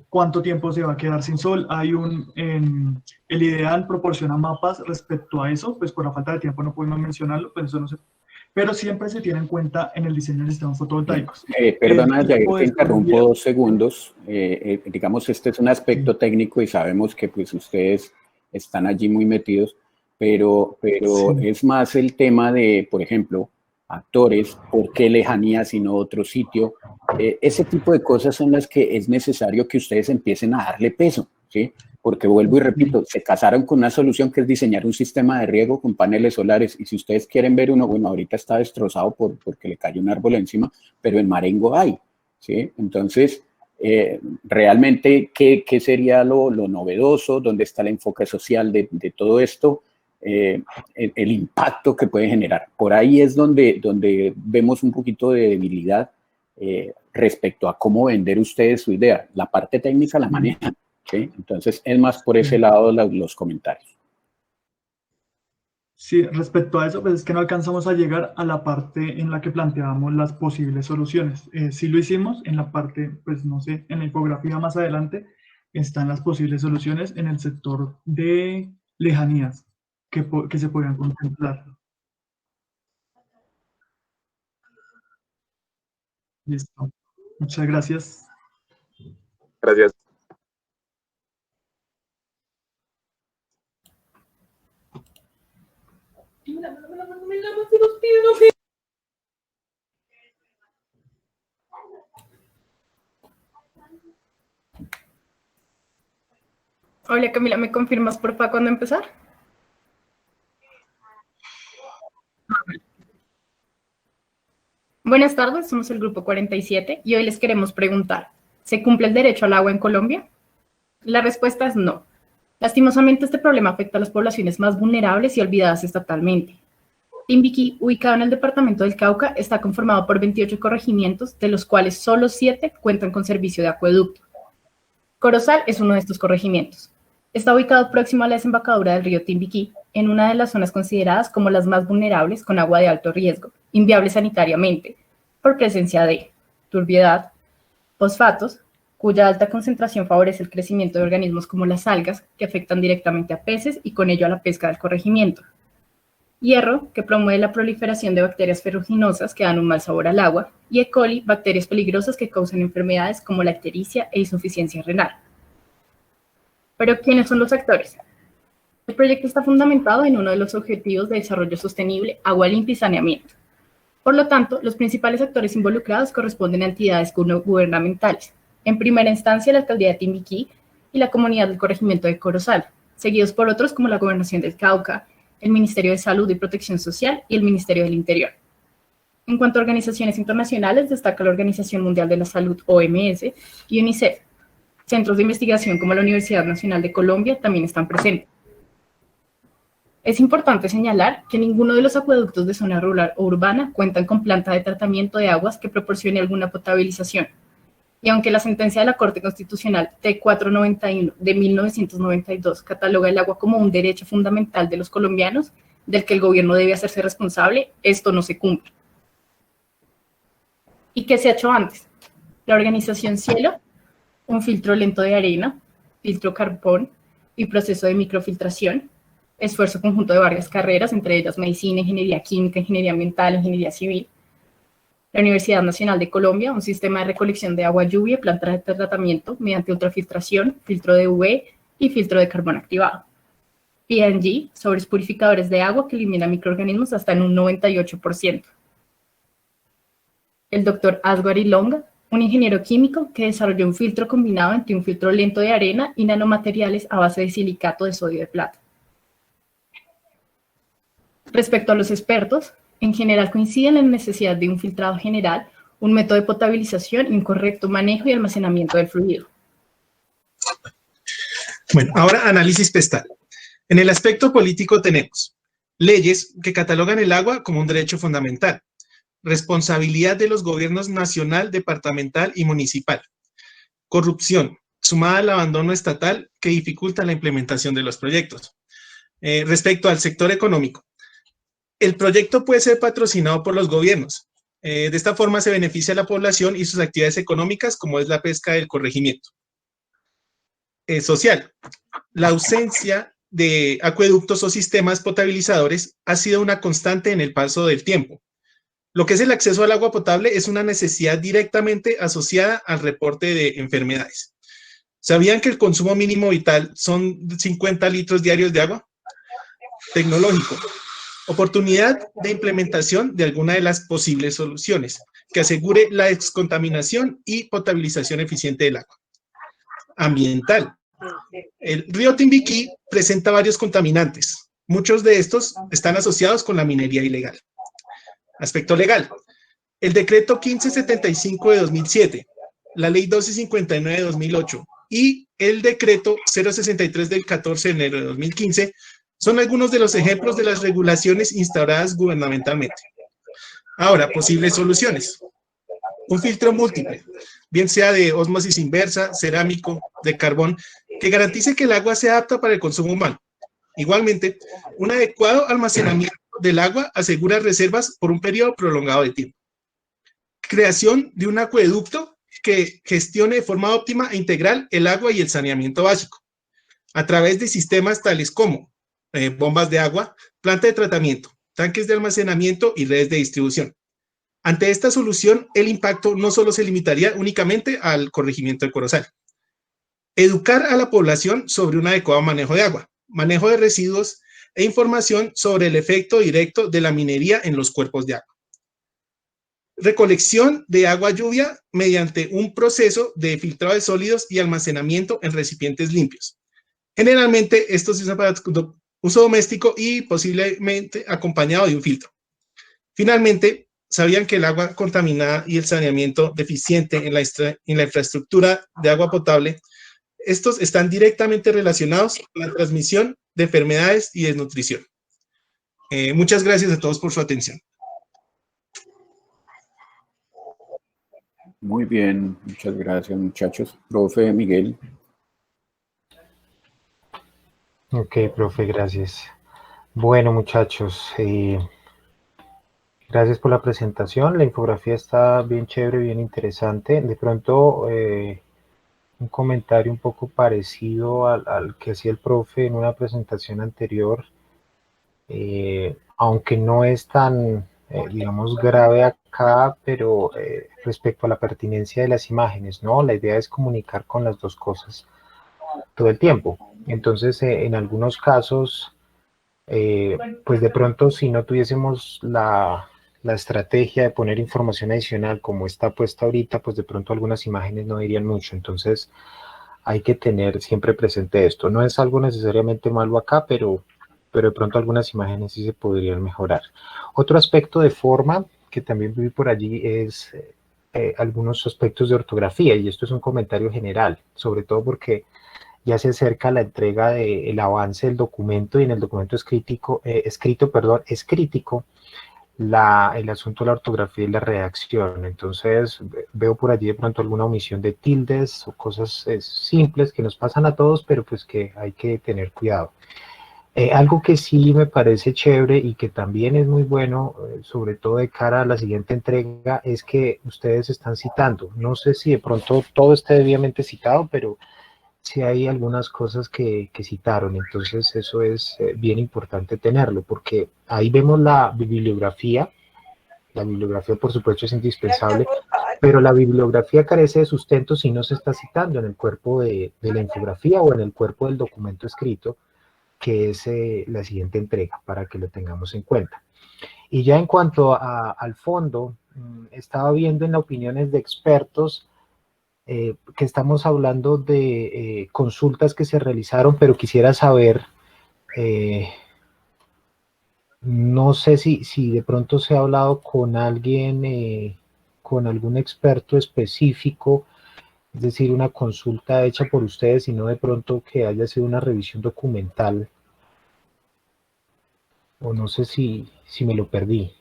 [SPEAKER 8] ¿Cuánto tiempo se va a quedar sin sol? El ideal proporciona mapas respecto a eso, pues por la falta de tiempo no podemos mencionarlo, pues eso no se, pero siempre se tiene en cuenta en el diseño de sistemas fotovoltaicos.
[SPEAKER 2] Perdona, ya
[SPEAKER 8] Tipo
[SPEAKER 2] te
[SPEAKER 8] de
[SPEAKER 2] interrumpo 2 segundos. Digamos, este es un aspecto
[SPEAKER 8] sí,
[SPEAKER 2] técnico y sabemos que pues ustedes están allí muy metidos, pero
[SPEAKER 8] sí.
[SPEAKER 2] es más el tema de, por ejemplo, actores, por qué lejanía sino otro sitio. Ese tipo de cosas son las que es necesario que ustedes empiecen a darle peso, ¿sí? Porque vuelvo y repito, se casaron con una solución que es diseñar un sistema de riego con paneles solares y si ustedes quieren ver uno, bueno, ahorita está destrozado porque le cayó un árbol encima, pero en Marengo hay, ¿sí? Entonces, realmente, ¿qué sería lo novedoso? ¿Dónde está el enfoque social de todo esto? El impacto que puede generar. Por ahí es donde vemos un poquito de debilidad respecto a cómo vender ustedes su idea. La parte técnica la manejan, ¿sí? Entonces, es más por ese lado los comentarios.
[SPEAKER 8] Sí, respecto a eso, pues es que no alcanzamos a llegar a la parte en la que planteábamos las posibles soluciones. Sí lo hicimos en la parte, pues no sé, en la infografía más adelante están las posibles soluciones en el sector de lejanías que se podrían contemplar. Listo. Muchas gracias.
[SPEAKER 6] Gracias.
[SPEAKER 9] Hola Camila, ¿me confirmas porfa cuándo empezar? Buenas tardes, somos el grupo 47 y hoy les queremos preguntar, ¿se cumple el derecho al agua en Colombia? La respuesta es no. Lastimosamente este problema afecta a las poblaciones más vulnerables y olvidadas estatalmente. Timbiquí, ubicado en el departamento del Cauca, está conformado por 28 corregimientos, de los cuales solo 7 cuentan con servicio de acueducto. Corozal es uno de estos corregimientos. Está ubicado próximo a la desembocadura del río Timbiquí, en una de las zonas consideradas como las más vulnerables con agua de alto riesgo, inviable sanitariamente, por presencia de turbiedad, fosfatos, cuya alta concentración favorece el crecimiento de organismos como las algas, que afectan directamente a peces y con ello a la pesca del corregimiento. Hierro, que promueve la proliferación de bacterias ferruginosas que dan un mal sabor al agua, y E. coli, bacterias peligrosas que causan enfermedades como la ictericia e insuficiencia renal. Pero, ¿quiénes son los actores? El proyecto está fundamentado en uno de los objetivos de desarrollo sostenible, agua limpia y saneamiento. Por lo tanto, los principales actores involucrados corresponden a entidades gubernamentales. En primera instancia, la Alcaldía de Timbiquí y la Comunidad del Corregimiento de Corozal, seguidos por otros como la Gobernación del Cauca, el Ministerio de Salud y Protección Social y el Ministerio del Interior. En cuanto a organizaciones internacionales, destaca la Organización Mundial de la Salud, OMS, y UNICEF. Centros de investigación como la Universidad Nacional de Colombia también están presentes. Es importante señalar que ninguno de los acueductos de zona rural o urbana cuentan con planta de tratamiento de aguas que proporcione alguna potabilización. Y aunque la sentencia de la Corte Constitucional T491 de 1992 cataloga el agua como un derecho fundamental de los colombianos, del que el gobierno debe hacerse responsable, esto no se cumple. ¿Y qué se ha hecho antes? La organización Cielo, un filtro lento de arena, filtro carbón y proceso de microfiltración, esfuerzo conjunto de varias carreras, entre ellas medicina, ingeniería química, ingeniería ambiental, ingeniería civil. La Universidad Nacional de Colombia, un sistema de recolección de agua lluvia, planta de tratamiento mediante ultrafiltración, filtro de UV y filtro de carbón activado. P&G, sobres purificadores de agua que eliminan microorganismos hasta en un 98%. El doctor Asghari Longa, un ingeniero químico que desarrolló un filtro combinado entre un filtro lento de arena y nanomateriales a base de silicato de sodio de plata. Respecto a los expertos, en general coinciden en la necesidad de un filtrado general, un método de potabilización y un correcto manejo y almacenamiento del fluido.
[SPEAKER 10] Bueno, ahora análisis pestal. En el aspecto político tenemos leyes que catalogan el agua como un derecho fundamental, responsabilidad de los gobiernos nacional, departamental y municipal, corrupción, sumada al abandono estatal que dificulta la implementación de los proyectos. Respecto al sector económico, el proyecto puede ser patrocinado por los gobiernos. De esta forma se beneficia a la población y sus actividades económicas, como es la pesca del corregimiento. Social. La ausencia de acueductos o sistemas potabilizadores ha sido una constante en el paso del tiempo. Lo que es el acceso al agua potable es una necesidad directamente asociada al reporte de enfermedades. ¿Sabían que el consumo mínimo vital son 50 litros diarios de agua? Tecnológico. Oportunidad de implementación de alguna de las posibles soluciones que asegure la descontaminación y potabilización eficiente del agua. Ambiental. El río Timbiquí presenta varios contaminantes. Muchos de estos están asociados con la minería ilegal. Aspecto legal. El decreto 1575 de 2007, la ley 1259 de 2008 y el decreto 063 del 14 de enero de 2015 son algunos de los ejemplos de las regulaciones instauradas gubernamentalmente. Ahora, posibles soluciones. Un filtro múltiple, bien sea de ósmosis inversa, cerámico, de carbón, que garantice que el agua sea apta para el consumo humano. Igualmente, un adecuado almacenamiento del agua asegura reservas por un periodo prolongado de tiempo. Creación de un acueducto que gestione de forma óptima e integral el agua y el saneamiento básico, a través de sistemas tales como bombas de agua, planta de tratamiento, tanques de almacenamiento y redes de distribución. Ante esta solución, el impacto no solo se limitaría únicamente al corregimiento de Corozal. Educar a la población sobre un adecuado manejo de agua, manejo de residuos e información sobre el efecto directo de la minería en los cuerpos de agua. Recolección de agua lluvia mediante un proceso de filtrado de sólidos y almacenamiento en recipientes limpios. Generalmente esto se usa para uso doméstico y posiblemente acompañado de un filtro. Finalmente, ¿sabían que el agua contaminada y el saneamiento deficiente en la infraestructura de agua potable, estos están directamente relacionados con la transmisión de enfermedades y desnutrición? Muchas gracias a todos por su atención.
[SPEAKER 2] Muy bien, muchas gracias, muchachos. Profe Miguel.
[SPEAKER 1] Ok, profe, gracias. Bueno, muchachos, gracias por la presentación. La infografía está bien chévere, bien interesante. De pronto, un comentario un poco parecido al que hacía el profe en una presentación anterior, aunque no es tan, digamos, grave acá, pero respecto a la pertinencia de las imágenes, ¿no? La idea es comunicar con las dos cosas todo el tiempo. Entonces, en algunos casos, pues de pronto si no tuviésemos la estrategia de poner información adicional como está puesta ahorita, pues de pronto algunas imágenes no dirían mucho. Entonces hay que tener siempre presente esto. No es algo necesariamente malo acá, pero de pronto algunas imágenes sí se podrían mejorar. Otro aspecto de forma que también vi por allí es algunos aspectos de ortografía, y esto es un comentario general, sobre todo porque ya se acerca la entrega del avance del documento, y en el documento es crítico el asunto de la ortografía y la redacción. Entonces veo por allí de pronto alguna omisión de tildes o cosas simples que nos pasan a todos, pero pues que hay que tener cuidado. Algo que sí me parece chévere y que también es muy bueno, sobre todo de cara a la siguiente entrega, es que ustedes están citando. No sé si de pronto todo esté debidamente citado, pero sí hay algunas cosas que citaron. Entonces eso es bien importante tenerlo, porque ahí vemos la bibliografía por supuesto es indispensable, pero la bibliografía carece de sustento si no se está citando en el cuerpo de la infografía o en el cuerpo del documento escrito, que es la siguiente entrega, para que lo tengamos en cuenta. Y ya en cuanto al fondo, estaba viendo en las opiniones de expertos que estamos hablando de consultas que se realizaron, pero quisiera saber, no sé si de pronto se ha hablado con alguien, con algún experto específico, es decir, una consulta hecha por ustedes, y no de pronto que haya sido una revisión documental, o no sé si me lo perdí.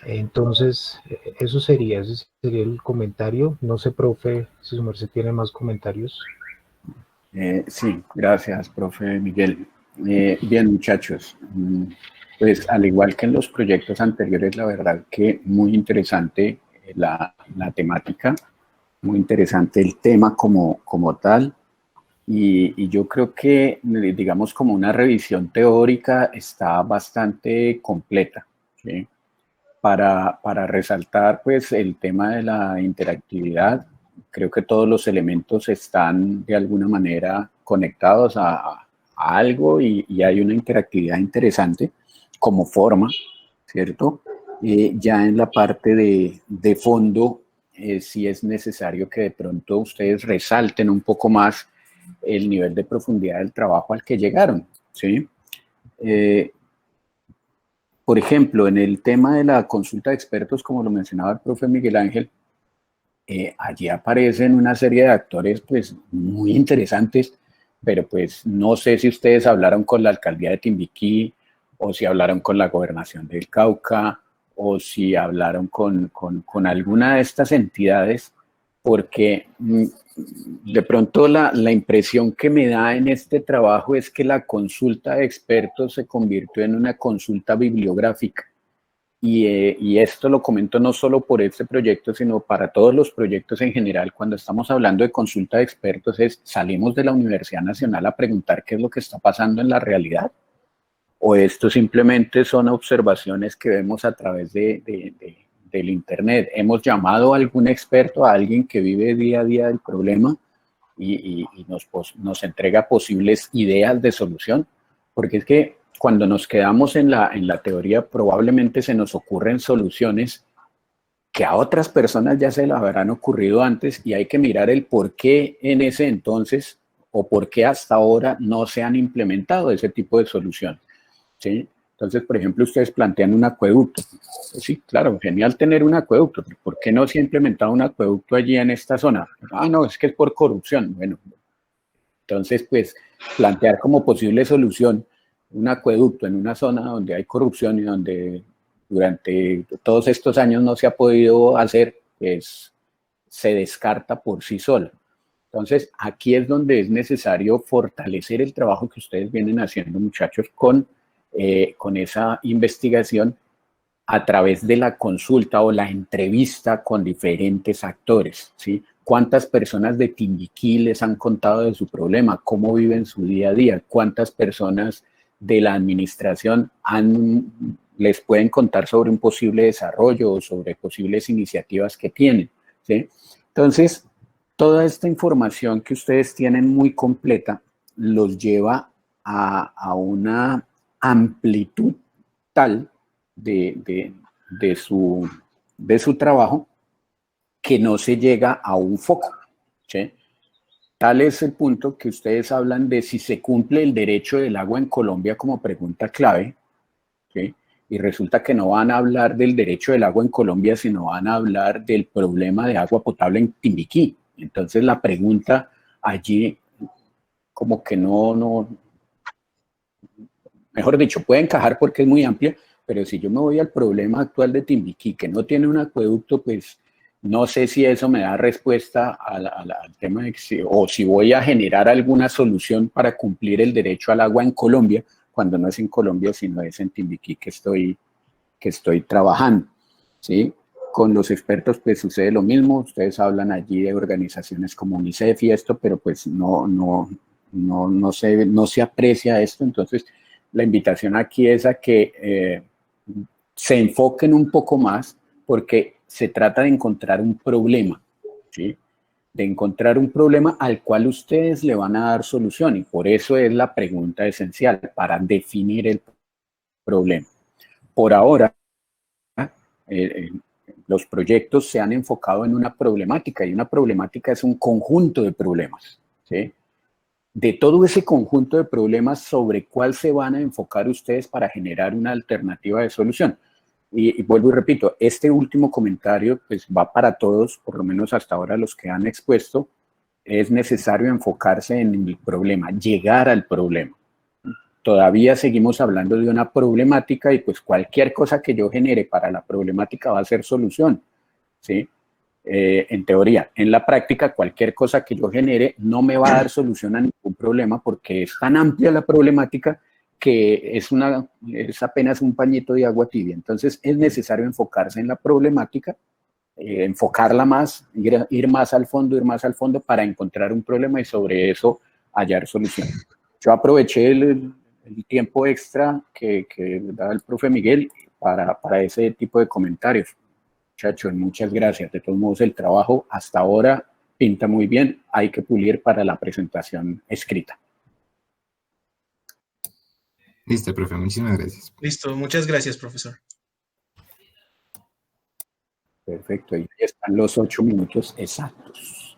[SPEAKER 1] Entonces, ese sería el comentario. No sé, profe, si su merced tiene más comentarios.
[SPEAKER 2] Sí, gracias, profe Miguel. Bien, muchachos, pues al igual que en los proyectos anteriores, la verdad que muy interesante la temática, muy interesante el tema como tal, y yo creo que, digamos, como una revisión teórica está bastante completa, ¿sí? Para resaltar pues el tema de la interactividad, creo que todos los elementos están de alguna manera conectados a algo, y hay una interactividad interesante como forma, ¿cierto? Ya en la parte de fondo, sí es necesario que de pronto ustedes resalten un poco más el nivel de profundidad del trabajo al que llegaron, ¿sí? Por ejemplo, en el tema de la consulta de expertos, como lo mencionaba el profe Miguel Ángel, allí aparecen una serie de actores pues muy interesantes, pero pues no sé si ustedes hablaron con la alcaldía de Timbiquí, o si hablaron con la gobernación del Cauca, o si hablaron con alguna de estas entidades, porque de pronto la impresión que me da en este trabajo es que la consulta de expertos se convirtió en una consulta bibliográfica. Y esto lo comento no solo por este proyecto, sino para todos los proyectos en general. Cuando estamos hablando de consulta de expertos, salimos de la Universidad Nacional a preguntar qué es lo que está pasando en la realidad, o esto simplemente son observaciones que vemos a través del internet. Hemos llamado a algún experto, a alguien que vive día a día el problema, y nos entrega posibles ideas de solución, porque es que cuando nos quedamos en la teoría, probablemente se nos ocurren soluciones que a otras personas ya se las habrán ocurrido antes, y hay que mirar el por qué en ese entonces o por qué hasta ahora no se han implementado ese tipo de soluciones, ¿sí? Entonces, por ejemplo, ustedes plantean un acueducto. Pues sí, claro, genial tener un acueducto. ¿Por qué no se ha implementado un acueducto allí en esta zona? Ah, no, es que es por corrupción. Bueno, entonces, pues, plantear como posible solución un acueducto en una zona donde hay corrupción y donde durante todos estos años no se ha podido hacer, pues, se descarta por sí sola. Entonces, aquí es donde es necesario fortalecer el trabajo que ustedes vienen haciendo, muchachos, con esa investigación a través de la consulta o la entrevista con diferentes actores, ¿sí? ¿Cuántas personas de Timbiquí les han contado de su problema? ¿Cómo viven su día a día? ¿Cuántas personas de la administración les pueden contar sobre un posible desarrollo o sobre posibles iniciativas que tienen, ¿sí? Entonces, toda esta información que ustedes tienen muy completa los lleva a una amplitud tal de su trabajo que no se llega a un foco, ¿sí? Tal es el punto que ustedes hablan de si se cumple el derecho del agua en Colombia como pregunta clave, ¿sí? Y resulta que no van a hablar del derecho del agua en Colombia, sino van a hablar del problema de agua potable en Timbiquí. Entonces la pregunta allí como que no, mejor dicho, puede encajar porque es muy amplia, pero si yo me voy al problema actual de Timbiquí, que no tiene un acueducto, pues no sé si eso me da respuesta al tema de o si voy a generar alguna solución para cumplir el derecho al agua en Colombia, cuando no es en Colombia, sino es en Timbiquí que estoy trabajando, ¿sí? Con los expertos pues sucede lo mismo, ustedes hablan allí de organizaciones como UNICEF y esto, pero pues no se aprecia esto. Entonces la invitación aquí es a que se enfoquen un poco más, porque se trata de encontrar un problema, ¿sí? De encontrar un problema al cual ustedes le van a dar solución, y por eso es la pregunta esencial, para definir el problema. Por ahora, los proyectos se han enfocado en una problemática, y una problemática es un conjunto de problemas, ¿sí? De todo ese conjunto de problemas, ¿sobre cuál se van a enfocar ustedes para generar una alternativa de solución? Y vuelvo y repito, este último comentario pues va para todos, por lo menos hasta ahora los que han expuesto. Es necesario enfocarse en el problema, llegar al problema. Todavía seguimos hablando de una problemática y pues cualquier cosa que yo genere para la problemática va a ser solución, ¿sí? En teoría. En la práctica, cualquier cosa que yo genere no me va a dar solución a ningún problema, porque es tan amplia la problemática que es apenas un pañito de agua tibia. Entonces es necesario enfocarse en la problemática, enfocarla más, ir más al fondo para encontrar un problema y sobre eso hallar solución. Yo aproveché el tiempo extra que da el profe Miguel para ese tipo de comentarios. Muchachos, muchas gracias. De todos modos, el trabajo hasta ahora pinta muy bien. Hay que pulir para la presentación escrita.
[SPEAKER 11] Listo, profe, muchísimas gracias.
[SPEAKER 10] Listo, muchas gracias, profesor.
[SPEAKER 2] Perfecto, y están los 8 minutos exactos.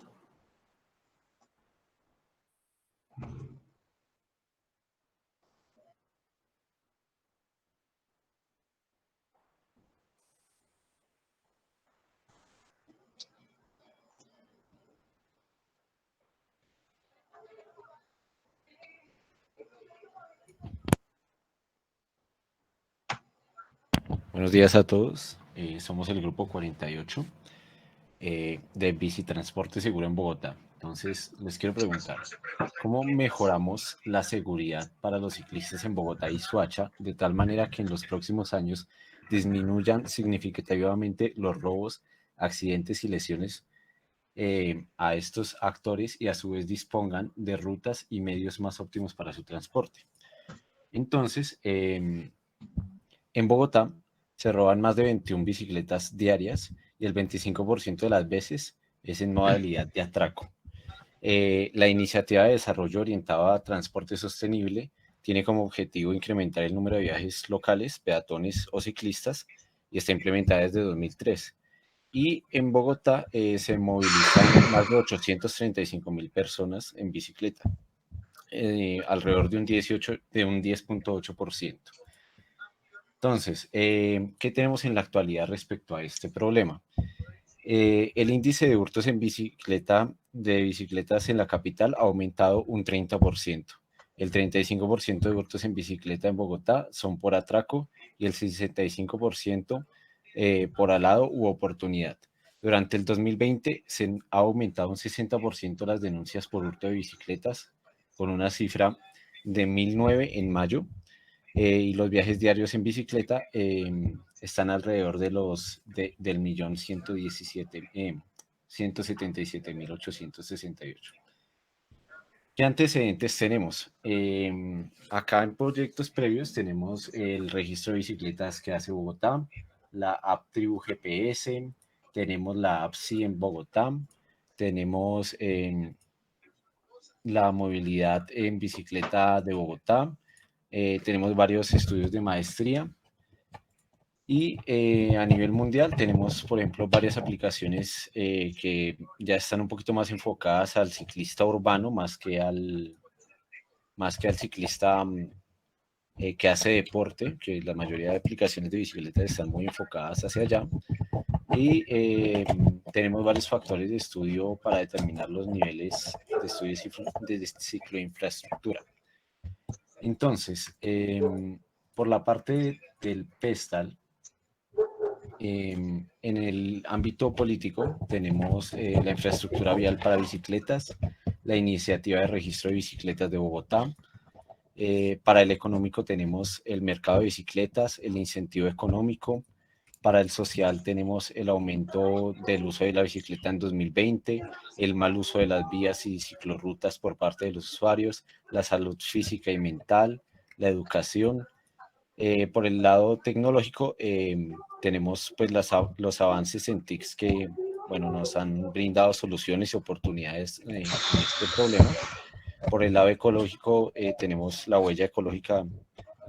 [SPEAKER 12] Buenos días a todos. Somos el grupo 48 de Bicitransporte Seguro en Bogotá. Entonces, les quiero preguntar, ¿cómo mejoramos la seguridad para los ciclistas en Bogotá y Soacha de tal manera que en los próximos años disminuyan significativamente los robos, accidentes y lesiones a estos actores y a su vez dispongan de rutas y medios más óptimos para su transporte? Entonces, en Bogotá se roban más de 21 bicicletas diarias y el 25% de las veces es en modalidad de atraco. La iniciativa de desarrollo orientada a transporte sostenible tiene como objetivo incrementar el número de viajes locales, peatones o ciclistas, y está implementada desde 2003. Y en Bogotá se movilizan más de 835.000 personas en bicicleta. alrededor de un 10.8%. Entonces, ¿qué tenemos en la actualidad respecto a este problema? El índice de hurtos de bicicletas en la capital ha aumentado un 30%. El 35% de hurtos en bicicleta en Bogotá son por atraco y el 65% por alado u oportunidad. Durante el 2020 se ha aumentado un 60% las denuncias por hurto de bicicletas, con una cifra de 1.009 en mayo, y los viajes diarios en bicicleta están alrededor de del 177.868. ¿Qué antecedentes tenemos? Acá en proyectos previos tenemos el registro de bicicletas que hace Bogotá, la app Tribu GPS, tenemos la app Sí en Bogotá, tenemos la movilidad en bicicleta de Bogotá, tenemos varios estudios de maestría y a nivel mundial tenemos, por ejemplo, varias aplicaciones que ya están un poquito más enfocadas al ciclista urbano más que al ciclista que hace deporte, que la mayoría de aplicaciones de bicicleta están muy enfocadas hacia allá. Y tenemos varios factores de estudio para determinar los niveles de estudio de cicloinfraestructura. Entonces, por la parte del PESTAL, en el ámbito político tenemos la infraestructura vial para bicicletas, la iniciativa de registro de bicicletas de Bogotá. Para el económico tenemos el mercado de bicicletas, el incentivo económico. Para el social tenemos el aumento del uso de la bicicleta en 2020, el mal uso de las vías y ciclorrutas por parte de los usuarios, la salud física y mental, la educación. Por el lado tecnológico tenemos pues los avances en TICs que bueno, nos han brindado soluciones y oportunidades en este problema. Por el lado ecológico tenemos la huella ecológica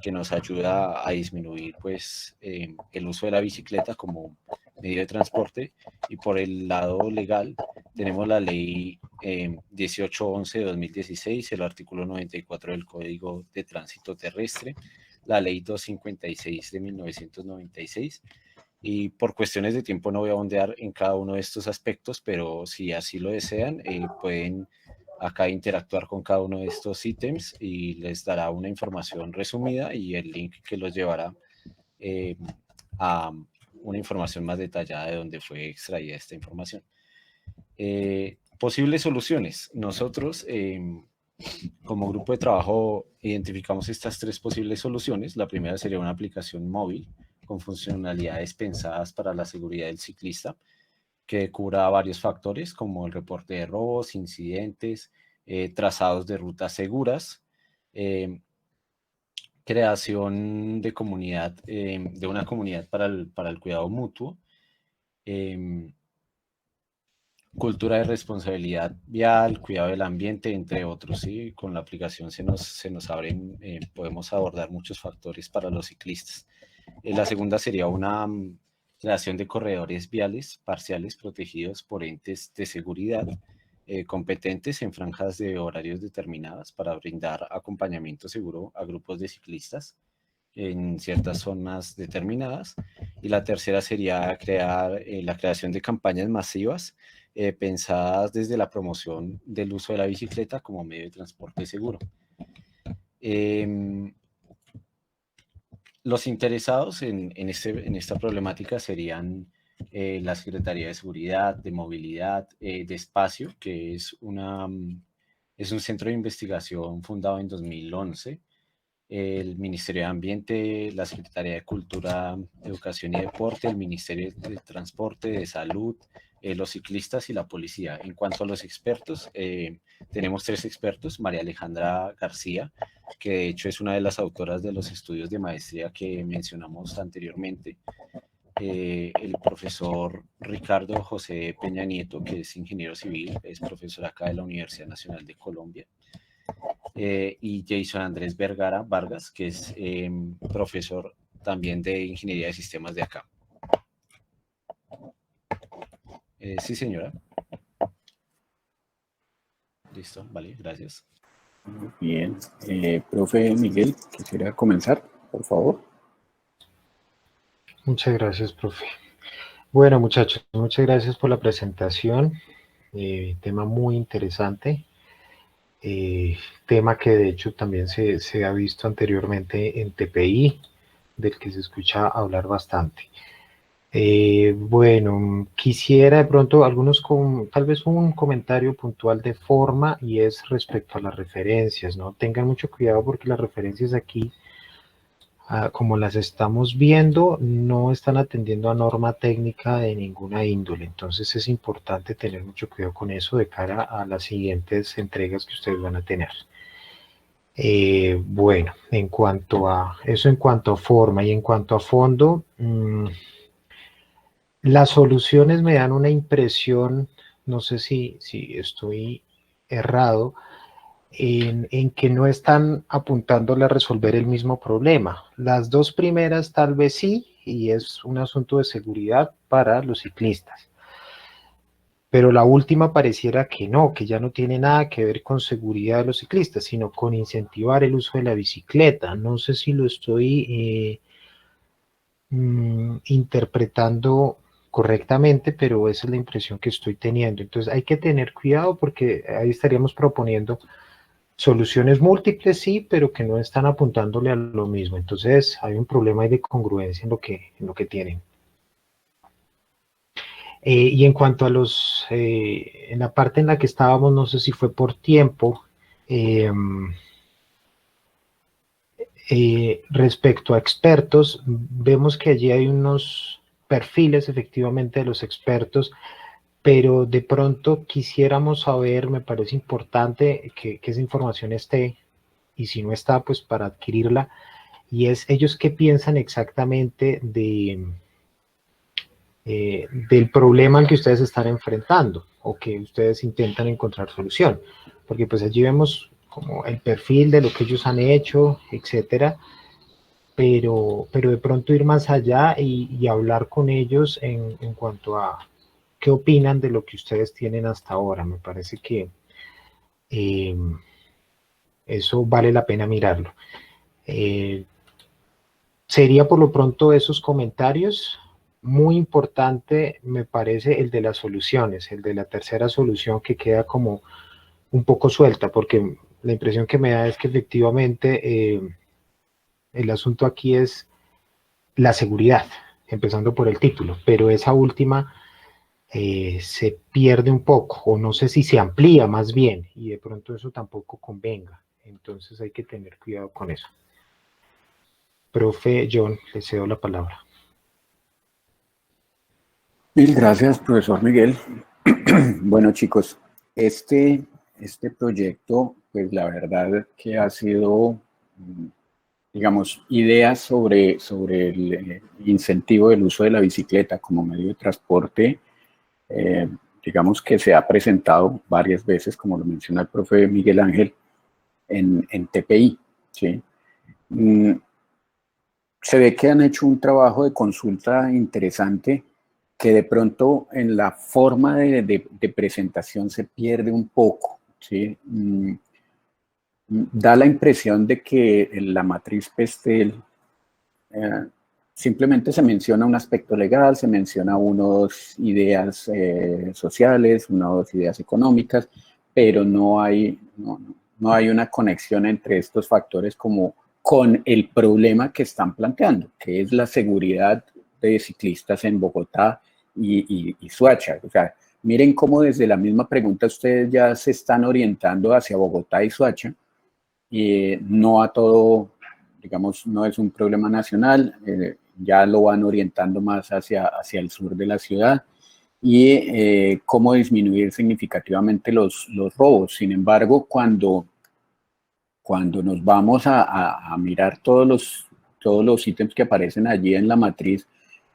[SPEAKER 12] que nos ayuda a disminuir pues, el uso de la bicicleta como medio de transporte, y por el lado legal tenemos la ley 1811 de 2016, el artículo 94 del Código de Tránsito Terrestre, la ley 256 de 1996, y por cuestiones de tiempo no voy a ondear en cada uno de estos aspectos, pero si así lo desean, pueden acá interactuar con cada uno de estos ítems y les dará una información resumida y el link que los llevará a una información más detallada de dónde fue extraída esta información. Posibles soluciones. Nosotros, como grupo de trabajo, identificamos estas tres posibles soluciones. La primera sería una aplicación móvil con funcionalidades pensadas para la seguridad del ciclista, que cubra varios factores como el reporte de robos, incidentes, trazados de rutas seguras, creación de comunidad, de una comunidad para el cuidado mutuo, cultura de responsabilidad vial, cuidado del ambiente, entre otros. ¿Sí? Con la aplicación se nos abren, podemos abordar muchos factores para los ciclistas. La segunda sería una creación de corredores viales parciales protegidos por entes de seguridad competentes en franjas de horarios determinadas para brindar acompañamiento seguro a grupos de ciclistas en ciertas zonas determinadas. Y la tercera sería la creación de campañas masivas pensadas desde la promoción del uso de la bicicleta como medio de transporte seguro. Los interesados en esta problemática serían la Secretaría de Seguridad, de Movilidad, de Espacio, que es un centro de investigación fundado en 2011, el Ministerio de Ambiente, la Secretaría de Cultura, Educación y Deporte, el Ministerio de Transporte, de Salud, los ciclistas y la policía. En cuanto a los expertos, tenemos 3 expertos: María Alejandra García, que de hecho es una de las autoras de los estudios de maestría que mencionamos anteriormente, el profesor Ricardo José Peña Nieto, que es ingeniero civil, es profesor acá de la Universidad Nacional de Colombia, y Jason Andrés Vergara Vargas, que es profesor también de Ingeniería de Sistemas de acá. Sí, señora. Listo, vale, gracias.
[SPEAKER 2] Muy bien. Profe Miguel, quisiera comenzar, por favor.
[SPEAKER 1] Muchas gracias, profe. Bueno, muchachos, muchas gracias por la presentación. Tema muy interesante. Tema que de hecho también se ha visto anteriormente en TPI, del que se escucha hablar bastante. Bueno, quisiera de pronto tal vez un comentario puntual de forma y es respecto a las referencias, ¿no? Tengan mucho cuidado porque las referencias aquí, como las estamos viendo, no están atendiendo a norma técnica de ninguna índole. Entonces es importante tener mucho cuidado con eso de cara a las siguientes entregas que ustedes van a tener. Bueno, en cuanto a eso, en cuanto a forma y en cuanto a fondo, las soluciones me dan una impresión, no sé si estoy errado, en que no están apuntándole a resolver el mismo problema. Las dos primeras tal vez sí, y es un asunto de seguridad para los ciclistas. Pero la última pareciera que no, que ya no tiene nada que ver con seguridad de los ciclistas, sino con incentivar el uso de la bicicleta. No sé si lo estoy interpretando correctamente, pero esa es la impresión que estoy teniendo. Entonces hay que tener cuidado porque ahí estaríamos proponiendo soluciones múltiples, sí, pero que no están apuntándole a lo mismo. Entonces hay un problema ahí de congruencia en lo que tienen. Y en cuanto a en la parte en la que estábamos, no sé si fue por tiempo, respecto a expertos, vemos que allí hay unos perfiles efectivamente de los expertos, pero de pronto quisiéramos saber, me parece importante que esa información esté, y si no está, pues para adquirirla, y es ellos qué piensan exactamente del problema al que ustedes están enfrentando o que ustedes intentan encontrar solución, porque pues allí vemos como el perfil de lo que ellos han hecho, etcétera, pero de pronto ir más allá y hablar con ellos en cuanto a qué opinan de lo que ustedes tienen hasta ahora. Me parece que eso vale la pena mirarlo. Sería por lo pronto esos comentarios. Muy importante me parece el de las soluciones, el de la tercera solución que queda como un poco suelta, porque la impresión que me da es que efectivamente el asunto aquí es la seguridad, empezando por el título, pero esa última se pierde un poco, o no sé si se amplía más bien, y de pronto eso tampoco convenga. Entonces hay que tener cuidado con eso. Profe John, le cedo la palabra.
[SPEAKER 2] Mil gracias, profesor Miguel. Bueno, chicos, este proyecto, pues la verdad que ha sido, digamos, ideas sobre el incentivo del uso de la bicicleta como medio de transporte, digamos que se ha presentado varias veces, como lo menciona el profe Miguel Ángel, en TPI, ¿sí? Se ve que han hecho un trabajo de consulta interesante que de pronto en la forma de presentación se pierde un poco, ¿sí? Da la impresión de que en la matriz Pestel simplemente se menciona un aspecto legal, se menciona unas ideas sociales, unas ideas económicas, pero no hay una conexión entre estos factores como con el problema que están planteando, que es la seguridad de ciclistas en Bogotá y Soacha. O sea, miren cómo desde la misma pregunta ustedes ya se están orientando hacia Bogotá y Soacha, y no a todo, digamos, no es un problema nacional, ya lo van orientando más hacia el sur de la ciudad, y cómo disminuir significativamente los robos. Sin embargo, cuando nos vamos a mirar todos los ítems que aparecen allí en la matriz,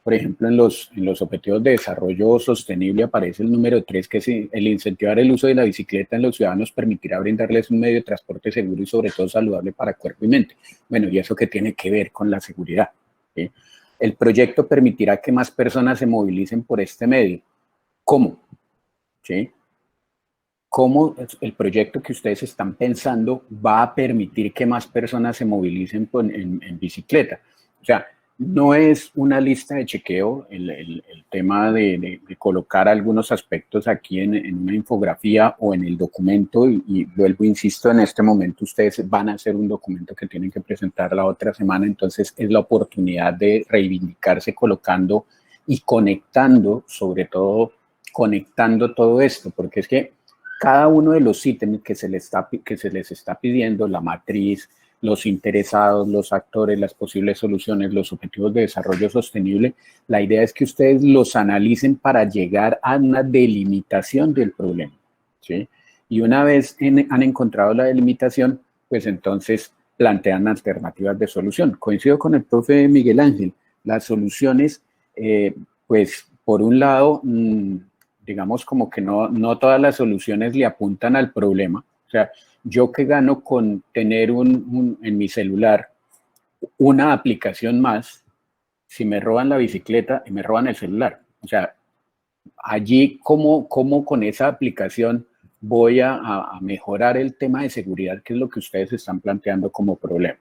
[SPEAKER 2] por ejemplo, en los objetivos de desarrollo sostenible aparece el número 3, que es el incentivar el uso de la bicicleta en los ciudadanos permitirá brindarles un medio de transporte seguro y sobre todo saludable para cuerpo y mente. Bueno, ¿y eso qué tiene que ver con la seguridad? ¿Sí? El proyecto permitirá que más personas se movilicen por este medio. ¿Cómo? ¿Sí? cómo el proyecto que ustedes están pensando va a permitir que más personas se movilicen en bicicleta. O sea, no es una lista de chequeo el tema de colocar algunos aspectos aquí en una infografía o en el documento, y vuelvo, insisto, en este momento ustedes van a hacer un documento que tienen que presentar la otra semana, entonces es la oportunidad de reivindicarse colocando y conectando, sobre todo conectando todo esto, porque es que cada uno de los ítems que se les está pidiendo, la matriz, los interesados, los actores, las posibles soluciones, los objetivos de desarrollo sostenible, la idea es que ustedes los analicen para llegar a una delimitación del problema, ¿sí? Y una vez han encontrado la delimitación, pues entonces plantean alternativas de solución. Coincido con el profe Miguel Ángel, las soluciones, pues por un lado, digamos como que no todas las soluciones le apuntan al problema. O sea, yo que gano con tener en mi celular una aplicación más, si me roban la bicicleta y me roban el celular. O sea, allí cómo con esa aplicación voy a mejorar el tema de seguridad, que es lo que ustedes están planteando como problema.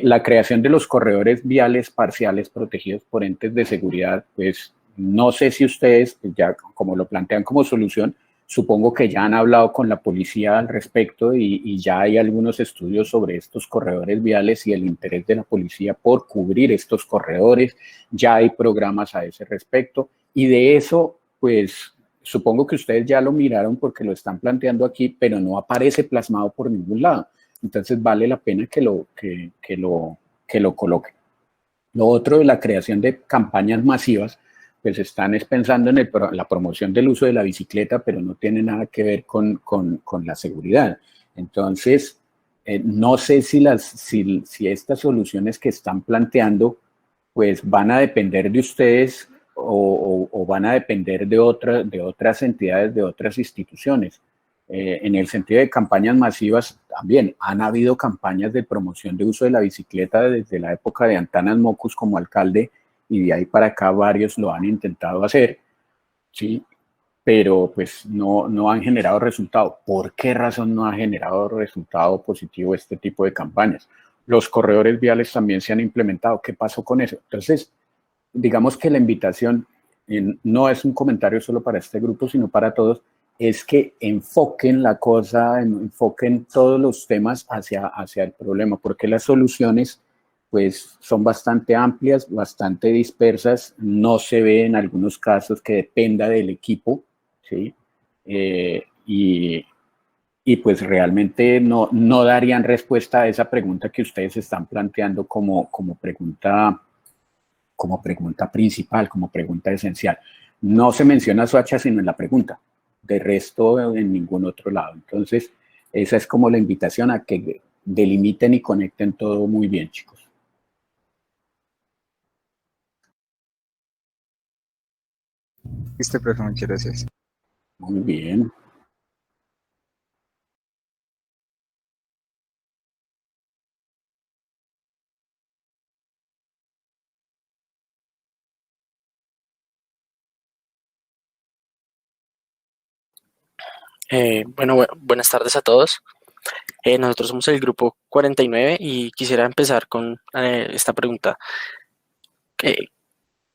[SPEAKER 2] La creación de los corredores viales parciales protegidos por entes de seguridad, pues no sé si ustedes, ya como lo plantean como solución, supongo que ya han hablado con la policía al respecto y ya hay algunos estudios sobre estos corredores viales y el interés de la policía por cubrir estos corredores. Ya hay programas a ese respecto y de eso, pues supongo que ustedes ya lo miraron porque lo están planteando aquí, pero no aparece plasmado por ningún lado. Entonces vale la pena que lo coloquen. Lo otro de la creación de campañas masivas, pues están pensando en la promoción del uso de la bicicleta, pero no tiene nada que ver con la seguridad. Entonces, no sé si estas soluciones que están planteando, pues van a depender de ustedes o van a depender de otras entidades, de otras instituciones. En el sentido de campañas masivas, también han habido campañas de promoción de uso de la bicicleta desde la época de Antanas Mocus como alcalde, y de ahí para acá varios lo han intentado hacer, ¿sí? Pero pues no han generado resultado. ¿Por qué razón no ha generado resultado positivo este tipo de campañas? Los corredores viales también se han implementado. ¿Qué pasó con eso? Entonces, digamos que la invitación no es un comentario solo para este grupo, sino para todos, es que enfoquen la cosa, enfoquen todos los temas hacia el problema, porque las soluciones pues son bastante amplias, bastante dispersas, no se ve en algunos casos que dependa del equipo, ¿sí? Y pues realmente no darían respuesta a esa pregunta que ustedes están planteando como pregunta principal, como pregunta esencial. No se menciona Soacha sino en la pregunta, de resto en ningún otro lado. Entonces, esa es como la invitación a que delimiten y conecten todo muy bien, chicos.
[SPEAKER 13] Listo, profe, muchas gracias.
[SPEAKER 2] Muy bien.
[SPEAKER 14] Buenas tardes a todos. Nosotros somos el grupo 49 y quisiera empezar con esta pregunta.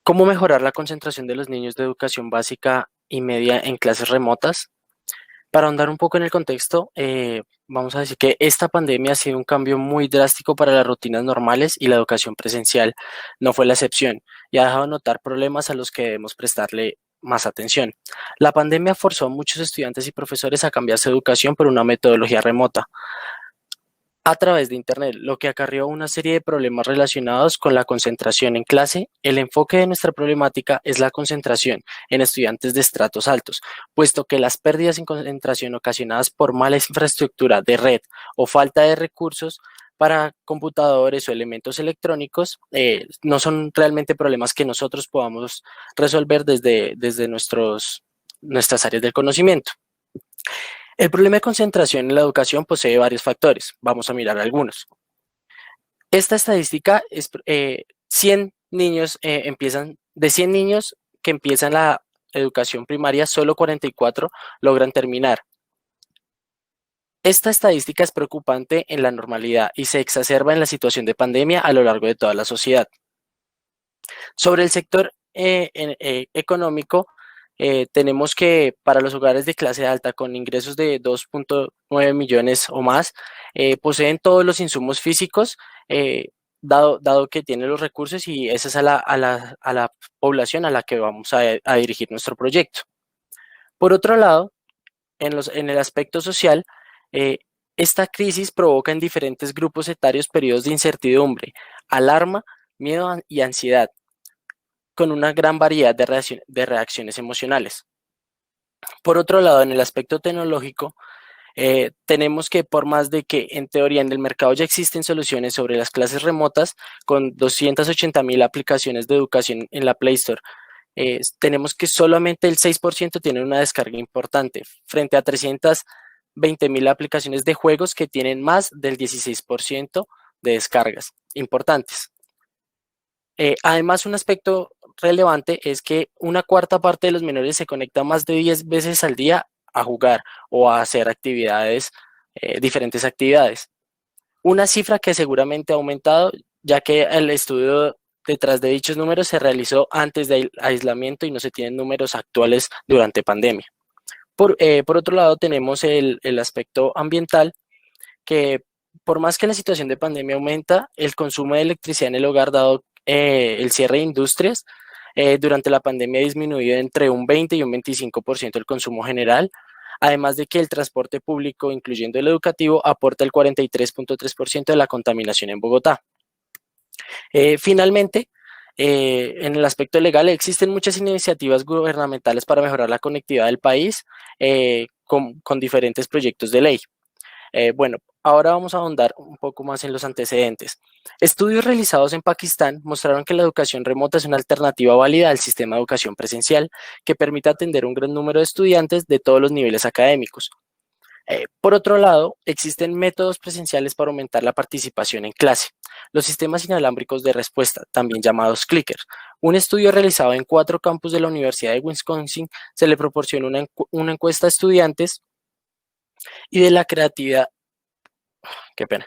[SPEAKER 14] ¿Cómo mejorar la concentración de los niños de educación básica y media en clases remotas? Para ahondar un poco en el contexto, vamos a decir que esta pandemia ha sido un cambio muy drástico para las rutinas normales y la educación presencial no fue la excepción y ha dejado notar problemas a los que debemos prestarle más atención. La pandemia forzó a muchos estudiantes y profesores a cambiar su educación por una metodología remota a través de Internet, lo que acarreó una serie de problemas relacionados con la concentración en clase. El enfoque de nuestra problemática es la concentración en estudiantes de estratos altos, puesto que las pérdidas en concentración ocasionadas por mala infraestructura de red o falta de recursos para computadores o elementos electrónicos no son realmente problemas que nosotros podamos resolver desde nuestras áreas del conocimiento. El problema de concentración en la educación posee varios factores. Vamos a mirar algunos. Esta estadística es 100 niños de 100 niños que empiezan la educación primaria, solo 44 logran terminar. Esta estadística es preocupante en la normalidad y se exacerba en la situación de pandemia a lo largo de toda la sociedad. Sobre el sector económico, tenemos que para los hogares de clase alta con ingresos de 2.9 millones o más, poseen todos los insumos físicos, dado que tienen los recursos, y esa es a la población a la que vamos a dirigir nuestro proyecto. Por otro lado, en el aspecto social, esta crisis provoca en diferentes grupos etarios periodos de incertidumbre, alarma, miedo y ansiedad, con una gran variedad de reacciones emocionales. Por otro lado, en el aspecto tecnológico, tenemos que, por más de que en teoría en el mercado ya existen soluciones sobre las clases remotas, con 280.000 aplicaciones de educación en la Play Store, tenemos que solamente el 6% tienen una descarga importante, frente a 320.000 aplicaciones de juegos que tienen más del 16% de descargas importantes. Además, un aspecto relevante es que una cuarta parte de los menores se conecta más de 10 veces al día a jugar o a hacer actividades, diferentes actividades. Una cifra que seguramente ha aumentado, ya que el estudio detrás de dichos números se realizó antes del aislamiento y no se tienen números actuales durante pandemia. Por otro lado, tenemos el aspecto ambiental, que por más que la situación de pandemia aumenta, el consumo de electricidad en el hogar, dado el cierre de industrias, durante la pandemia ha disminuido entre un 20 y un 25% el consumo general, además de que el transporte público, incluyendo el educativo, aporta el 43.3% de la contaminación en Bogotá. Finalmente, en el aspecto legal, existen muchas iniciativas gubernamentales para mejorar la conectividad del país, con diferentes proyectos de ley. Bueno, ahora vamos a ahondar un poco más en los antecedentes. Estudios realizados en Pakistán mostraron que la educación remota es una alternativa válida al sistema de educación presencial que permite atender un gran número de estudiantes de todos los niveles académicos. Por otro lado, existen métodos presenciales para aumentar la participación en clase. Los sistemas inalámbricos de respuesta, también llamados clickers. Un estudio realizado en 4 campus de la Universidad de Wisconsin se le proporcionó una encuesta a estudiantes y de la creatividad, qué pena,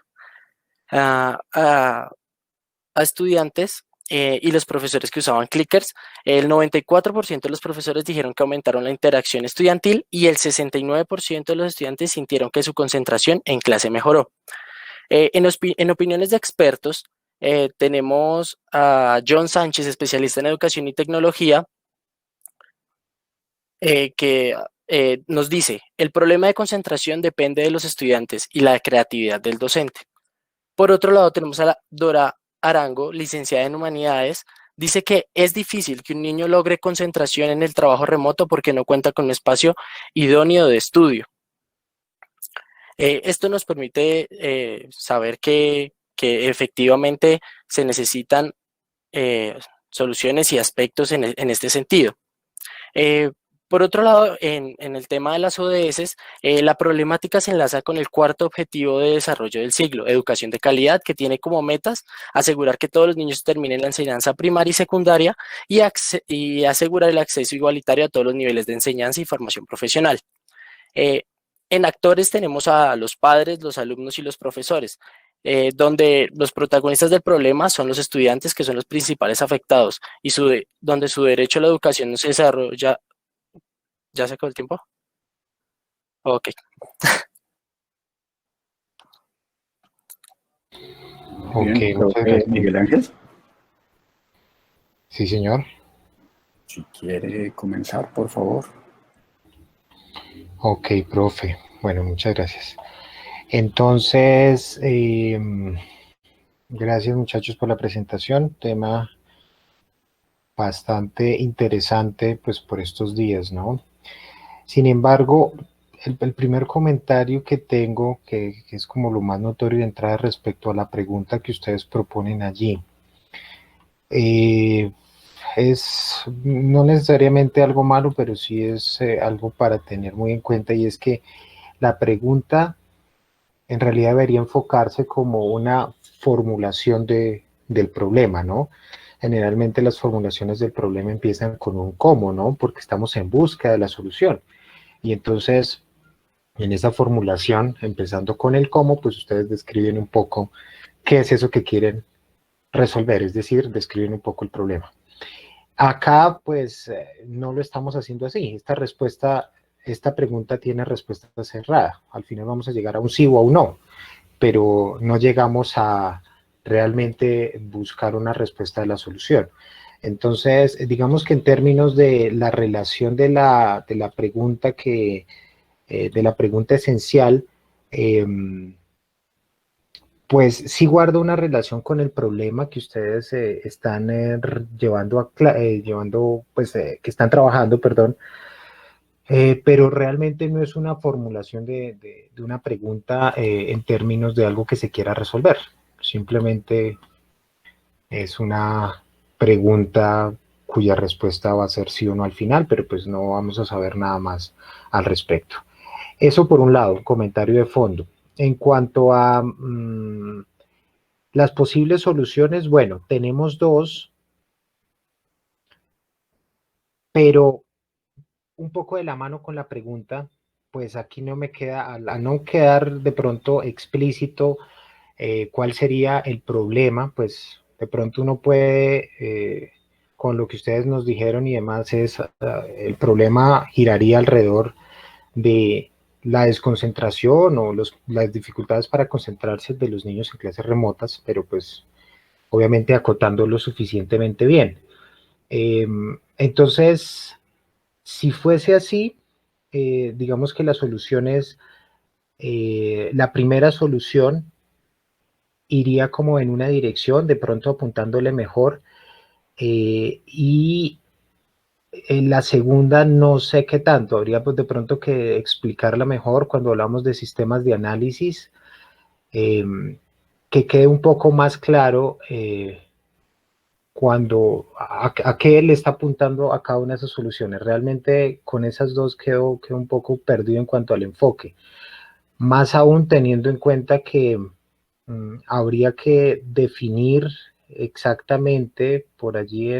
[SPEAKER 14] a estudiantes y los profesores que usaban clickers. El 94% de los profesores dijeron que aumentaron la interacción estudiantil y el 69% de los estudiantes sintieron que su concentración en clase mejoró. En opiniones de expertos, tenemos a John Sánchez, especialista en educación y tecnología, que nos dice: el problema de concentración depende de los estudiantes y la creatividad del docente. Por otro lado, tenemos a Dora Arango, licenciada en Humanidades, dice que es difícil que un niño logre concentración en el trabajo remoto porque no cuenta con un espacio idóneo de estudio. Esto nos permite saber que efectivamente se necesitan soluciones y aspectos en este sentido. Por otro lado, en el tema de las ODS, la problemática se enlaza con el cuarto objetivo de desarrollo del siglo, educación de calidad, que tiene como metas asegurar que todos los niños terminen la enseñanza primaria y secundaria y asegurar el acceso igualitario a todos los niveles de enseñanza y formación profesional. En actores tenemos a los padres, los alumnos y los profesores, donde los protagonistas del problema son los estudiantes, que son los principales afectados, y donde su derecho a la educación no se desarrolla. ¿Ya se acabó el tiempo? Ok.
[SPEAKER 2] Bien, profe Miguel Ángel.
[SPEAKER 1] Sí, señor.
[SPEAKER 2] Si quiere comenzar, por favor.
[SPEAKER 1] Ok, profe. Bueno, muchas gracias. Entonces, gracias muchachos por la presentación. Tema bastante interesante, pues, por estos días, ¿no? Sin embargo, el primer comentario que tengo, que es como lo más notorio de entrada respecto a la pregunta que ustedes proponen allí, es no necesariamente algo malo, pero sí es algo para tener muy en cuenta, y es que la pregunta en realidad debería enfocarse como una formulación del problema, ¿no? Generalmente las formulaciones del problema empiezan con un cómo, ¿no? Porque estamos en busca de la solución. Y entonces En esa formulación, empezando con el cómo, pues ustedes describen un poco qué es eso que quieren resolver, es decir, describen un poco el problema. Acá, pues, no lo estamos haciendo así. Esta pregunta tiene respuesta cerrada. Al final vamos a llegar a un sí o a un no, pero no llegamos a realmente buscar una respuesta de la solución. Entonces, digamos que en términos de la relación de la pregunta de la pregunta esencial, pues sí guarda una relación con el problema que ustedes están llevando, pues que están trabajando, perdón, pero realmente no es una formulación de una pregunta en términos de algo que se quiera resolver. Simplemente es una pregunta cuya respuesta va a ser sí o no al final, pero pues no vamos a saber nada más al respecto. Eso por un lado, un comentario de fondo. En cuanto a las posibles soluciones, bueno, tenemos dos, pero un poco de la mano con la pregunta, pues aquí no me queda, al no quedar de pronto explícito cuál sería el problema, pues de pronto uno puede, con lo que ustedes nos dijeron y demás, el problema giraría alrededor de la desconcentración o las dificultades para concentrarse de los niños en clases remotas, pero pues obviamente acotándolo suficientemente bien. Entonces, si fuese así, digamos que la solución es, la primera solución iría como en una dirección, de pronto apuntándole mejor, y en la segunda no sé qué tanto, habría pues de pronto que explicarla mejor cuando hablamos de sistemas de análisis, que quede un poco más claro a qué le está apuntando a cada una de esas soluciones. Realmente con esas dos quedo un poco perdido en cuanto al enfoque, más aún teniendo en cuenta que habría que definir exactamente por allí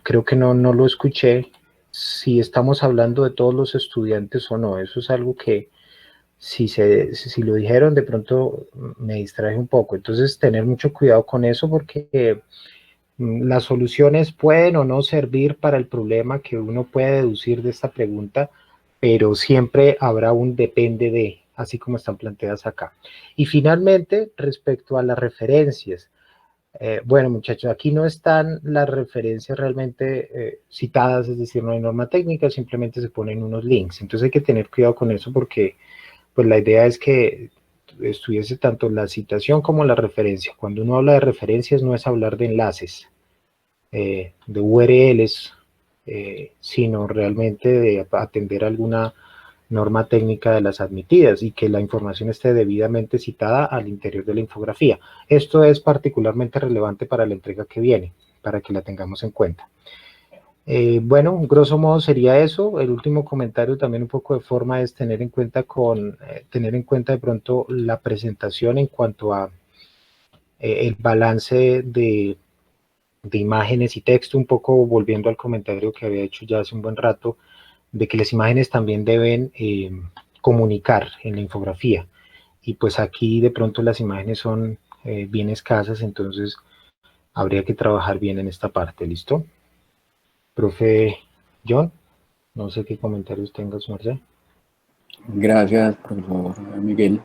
[SPEAKER 1] creo que no lo escuché, si estamos hablando de todos los estudiantes o no. Eso es algo que si lo dijeron, de pronto me distraje un poco. Entonces, tener mucho cuidado con eso porque las soluciones pueden o no servir para el problema que uno puede deducir de esta pregunta, pero siempre habrá un depende de, así como están planteadas acá. Y finalmente, respecto a las referencias, bueno, muchachos, aquí no están las referencias realmente citadas, es decir, no hay norma técnica, simplemente se ponen unos links. Entonces hay que tener cuidado con eso porque pues la idea es que estuviese tanto la citación como la referencia. Cuando uno habla de referencias no es hablar de enlaces, de URLs, sino realmente de atender alguna norma técnica de las admitidas y que la información esté debidamente citada al interior de la infografía. Esto es particularmente relevante para la entrega que viene, para que la tengamos en cuenta. Bueno, grosso modo sería eso. El último comentario también un poco de forma es tener en cuenta de pronto la presentación en cuanto a el balance de imágenes y texto, un poco volviendo al comentario que había hecho ya hace un buen rato, de que las imágenes también deben comunicar en la infografía. Y pues aquí de pronto las imágenes son bien escasas, entonces habría que trabajar bien en esta parte, ¿listo? Profe John, no sé qué comentarios tengas, Marcelo.
[SPEAKER 2] Gracias, profesor Miguel.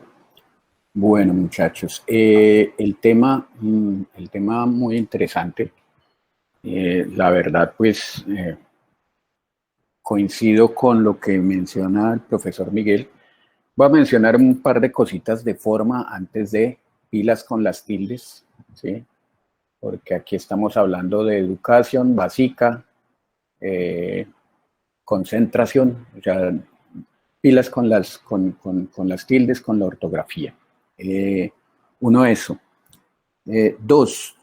[SPEAKER 2] Bueno, muchachos, el tema muy interesante. La verdad, pues, coincido con lo que menciona el profesor Miguel. Voy a mencionar un par de cositas de forma antes de pilas con las tildes, ¿sí? Porque aquí estamos hablando de educación básica, concentración, o sea, pilas con las tildes, con la ortografía. Uno, eso. Dos,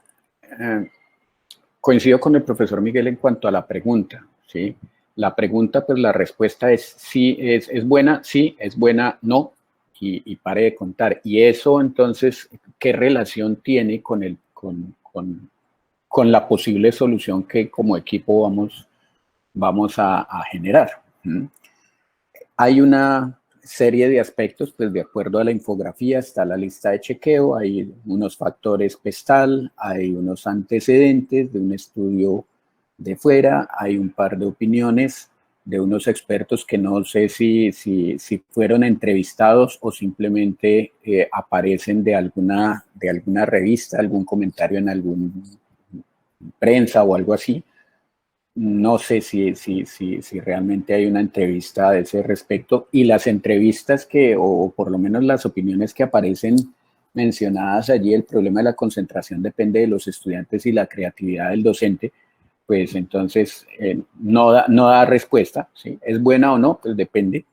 [SPEAKER 2] coincido con el profesor Miguel en cuanto a la pregunta, ¿sí? La pregunta, pues la respuesta es sí, es buena, sí, es buena, no, y pare de contar. Y eso, entonces, ¿qué relación tiene con la posible solución que como equipo vamos a generar? ¿Mm? Hay una serie de aspectos, pues de acuerdo a la infografía está la lista de chequeo, hay unos factores PESTAL, hay unos antecedentes de un estudio de fuera, hay un par de opiniones de unos expertos que no sé si fueron entrevistados o simplemente aparecen de alguna revista, algún comentario en alguna prensa o algo así. No sé si realmente hay una entrevista a ese respecto, y las entrevistas o por lo menos las opiniones que aparecen mencionadas allí, el problema de la concentración depende de los estudiantes y la creatividad del docente, pues entonces no da respuesta, ¿sí? ¿Es buena o no? Pues depende,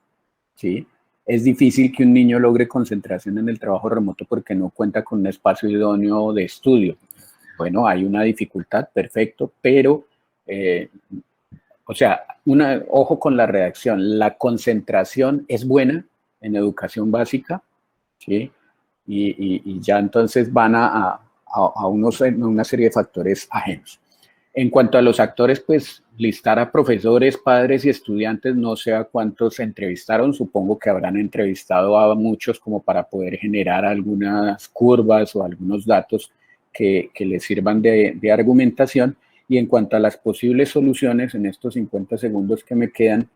[SPEAKER 2] ¿sí? Es difícil que un niño logre concentración en el trabajo remoto porque no cuenta con un espacio idóneo de estudio. Bueno, hay una dificultad, perfecto, pero o sea, ojo con la redacción. La concentración es buena en educación básica, ¿sí? Y ya entonces van a una serie de factores ajenos. En cuanto a los actores, pues listar a profesores, padres y estudiantes, no sé a cuántos entrevistaron, supongo que habrán entrevistado a muchos como para poder generar algunas curvas o algunos datos que les sirvan de argumentación. Y en cuanto a las posibles soluciones, en estos 50 segundos que me quedan,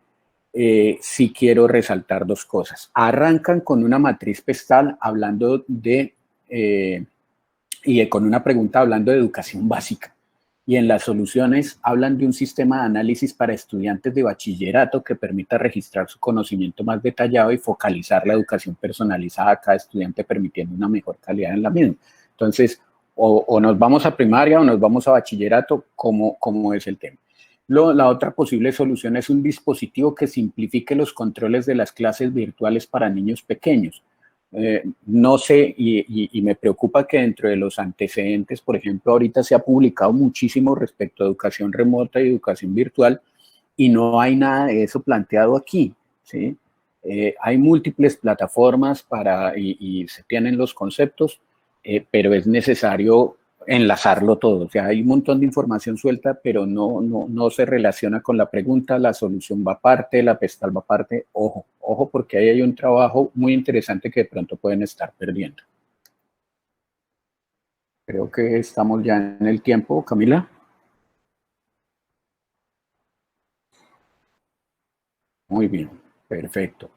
[SPEAKER 2] sí quiero resaltar dos cosas. Arrancan con una matriz PESTAL hablando con una pregunta hablando de educación básica. Y en las soluciones hablan de un sistema de análisis para estudiantes de bachillerato que permita registrar su conocimiento más detallado y focalizar la educación personalizada a cada estudiante, permitiendo una mejor calidad en la misma. Entonces, o nos vamos a primaria o nos vamos a bachillerato, como es el tema. La otra posible solución es un dispositivo que simplifique los controles de las clases virtuales para niños pequeños. No sé, y me preocupa que dentro de los antecedentes, por ejemplo, ahorita se ha publicado muchísimo respecto a educación remota y educación virtual, y no hay nada de eso planteado aquí, ¿sí? Hay múltiples plataformas y se tienen los conceptos, pero es necesario enlazarlo todo. O sea, hay un montón de información suelta, pero no se relaciona con la pregunta, la solución va aparte, la PESTAL va aparte. Ojo, porque ahí hay un trabajo muy interesante que de pronto pueden estar perdiendo. Creo que estamos ya en el tiempo, Camila. Muy bien, perfecto.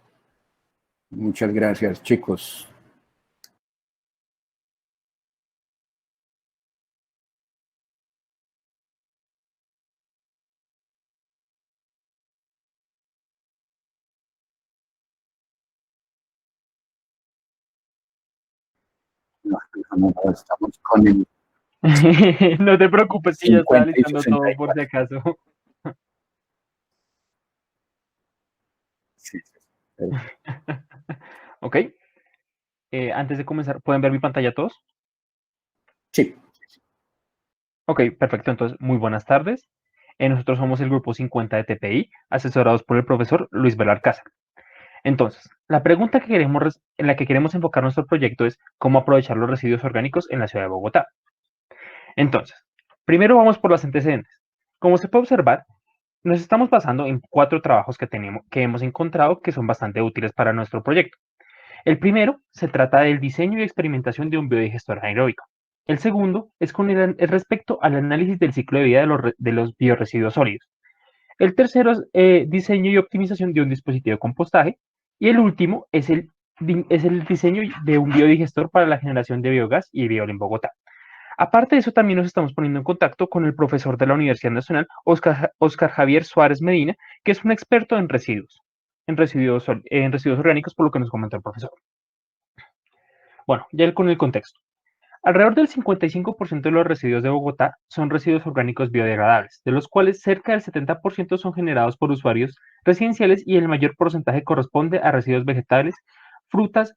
[SPEAKER 2] Muchas gracias, chicos. No, estamos con el
[SPEAKER 15] No te preocupes, que ya estaba
[SPEAKER 2] 50 y
[SPEAKER 15] listando todo por si
[SPEAKER 2] 64.
[SPEAKER 15] acaso.
[SPEAKER 2] Sí.
[SPEAKER 15] Ok. Antes de comenzar, ¿pueden ver mi pantalla todos?
[SPEAKER 2] Sí.
[SPEAKER 15] Ok, perfecto. Entonces, muy buenas tardes. Nosotros somos el grupo 50 de TPI, asesorados por el profesor Luis Belarcázar. Entonces, en la que queremos enfocar nuestro proyecto es cómo aprovechar los residuos orgánicos en la ciudad de Bogotá. Entonces, primero vamos por los antecedentes. Como se puede observar, nos estamos basando en 4 trabajos que hemos encontrado que son bastante útiles para nuestro proyecto. El primero se trata del diseño y experimentación de un biodigestor anaeróbico. El segundo es con el respecto al análisis del ciclo de vida de los biorresiduos sólidos. El tercero es diseño y optimización de un dispositivo de compostaje. Y el último es el diseño de un biodigestor para la generación de biogás y biol en Bogotá. Aparte de eso, también nos estamos poniendo en contacto con el profesor de la Universidad Nacional, Oscar Javier Suárez Medina, que es un experto en residuos orgánicos, por lo que nos comentó el profesor. Bueno, ya con el contexto. Alrededor del 55% de los residuos de Bogotá son residuos orgánicos biodegradables, de los cuales cerca del 70% son generados por usuarios residenciales y el mayor porcentaje corresponde a residuos vegetales, frutas